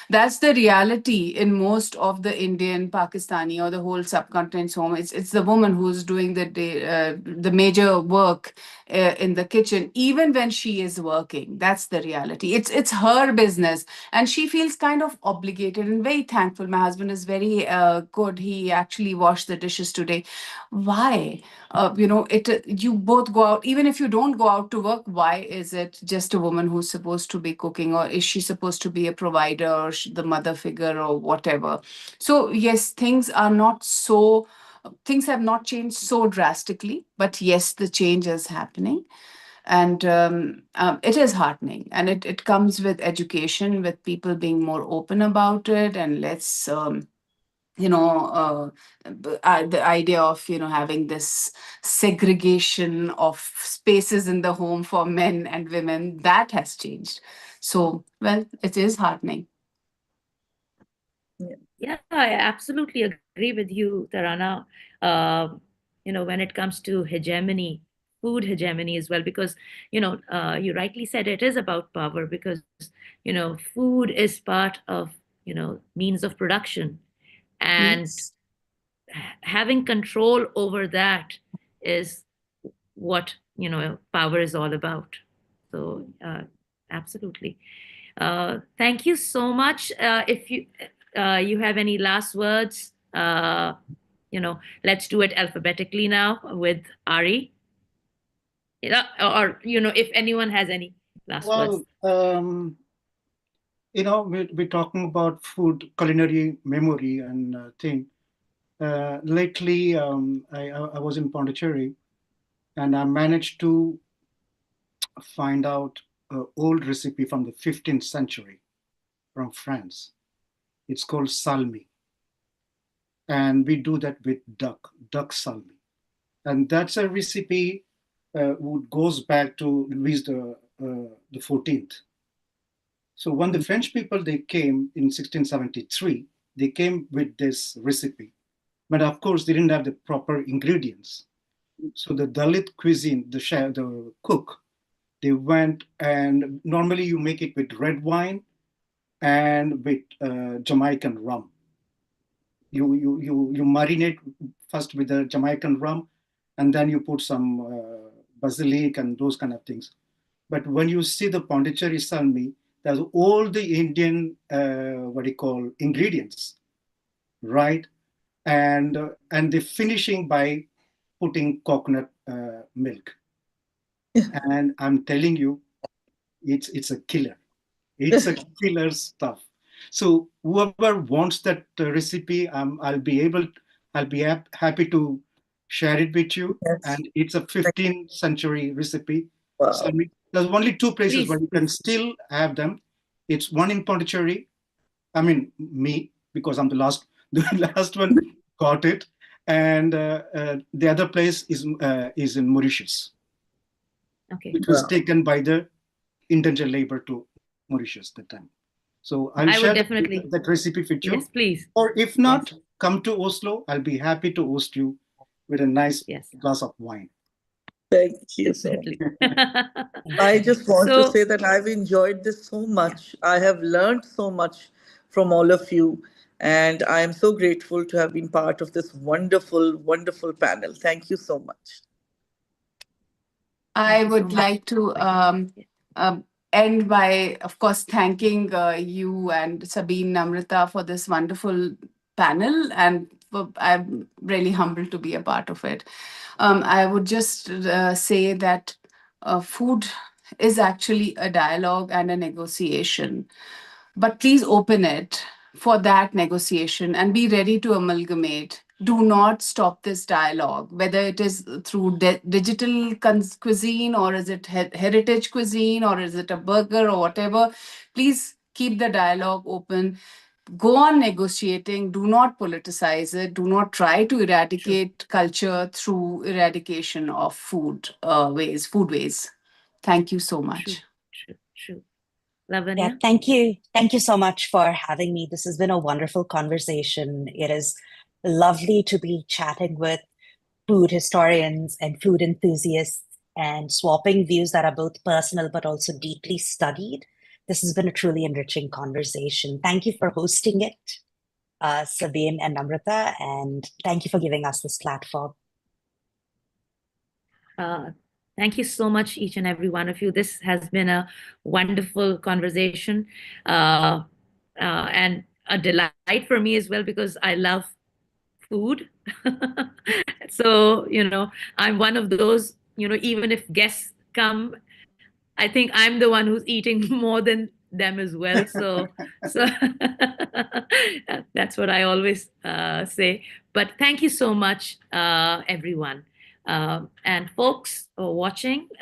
That's the reality in most of the Indian, Pakistani, or the whole subcontinent's home. It's the woman who's doing the major work in the kitchen, even when she is working. That's the reality. It's her business, and she feels kind of obligated and very thankful. My husband is very good. He actually washed the dishes today. Why? You both go out, even if you don't go out to work. Why is it just a woman who's supposed to be cooking, or is she supposed to be a provider, or the mother figure, or whatever? So yes, things have not changed so drastically, but yes, the change is happening. And it is heartening, and it comes with education, with people being more open about it, and let's the idea of having this segregation of spaces in the home for men and women, that has changed. So, well, it is heartening. Yeah, I absolutely agree with you, Tarana. When it comes to hegemony, food hegemony as well, because you rightly said it is about power, because food is part of means of production, and Yes. having control over that is what power is all about. So absolutely. Thank you so much. If you have any last words, let's do it alphabetically now with Ari. Or if anyone has any last words. Well, we're talking about food, culinary memory, and thing. Lately, I was in Pondicherry, and I managed to find out an old recipe from the 15th century from France. It's called salmi, and we do that with duck salmi, and that's a recipe which goes back to Louis the 14th. So when the French people they came in 1673, they came with this recipe, but of course they didn't have the proper ingredients. So the Dalit cuisine, the chef, the cook, they went, and normally you make it with red wine and with Jamaican rum. You marinate first with the Jamaican rum, and then you put some basilic and those kind of things. But when you see the Pondicherry salmi, there's all the Indian what do you call ingredients, right? And the finishing by putting coconut milk. And I'm telling you, it's a killer. It's a killer stuff. So whoever wants that recipe, I'll be happy to share it with you. Yes. And it's a 15th century recipe. So Wow. there's only two places where Please, you can still have them. It's one in Pondicherry. I mean, me, because I'm the last, the last one got it. And the other place is in Mauritius, okay. which was Wow. taken by the indentured labor to Mauritius at the time. So I'll I would share definitely. that recipe with you. Yes, please. Or if Yes, not, come to Oslo. I'll be happy to host you with a nice yes, glass of wine. Thank you so much. definitely. I just want to So say that I've enjoyed this so yeah, much. I have learned so much from all of you. And I am so grateful to have been part of this wonderful, wonderful panel. Thank you so much. I thank you so would much. like to Yeah. end by, of course, thanking you and Sabine Namrata for this wonderful panel, and I'm really humbled to be a part of it. I would just say that food is actually a dialogue and a negotiation, but please open it for that negotiation and be ready to amalgamate. Do not stop this dialogue, whether it is through digital cuisine, or is it heritage cuisine, or is it a burger or whatever. Please keep the dialogue open. go on negotiating. Do not politicize it. Do not try to eradicate culture through eradication of food ways. Thank you so much. True. Yeah, Lavanya? thank you. Thank you so much for having me. This has been a wonderful conversation. It is lovely to be chatting with food historians and food enthusiasts and swapping views that are both personal but also deeply studied. This has been a truly enriching conversation. Thank you for hosting it, Sabine and Namrata, and thank you for giving us this platform. Thank you so much, each and every one of you. This has been a wonderful conversation and a delight for me as well, because I love food. So, I'm one of those, even if guests come, I think I'm the one who's eating more than them as well. So that's what I always say. But thank you so much, everyone. And folks watching,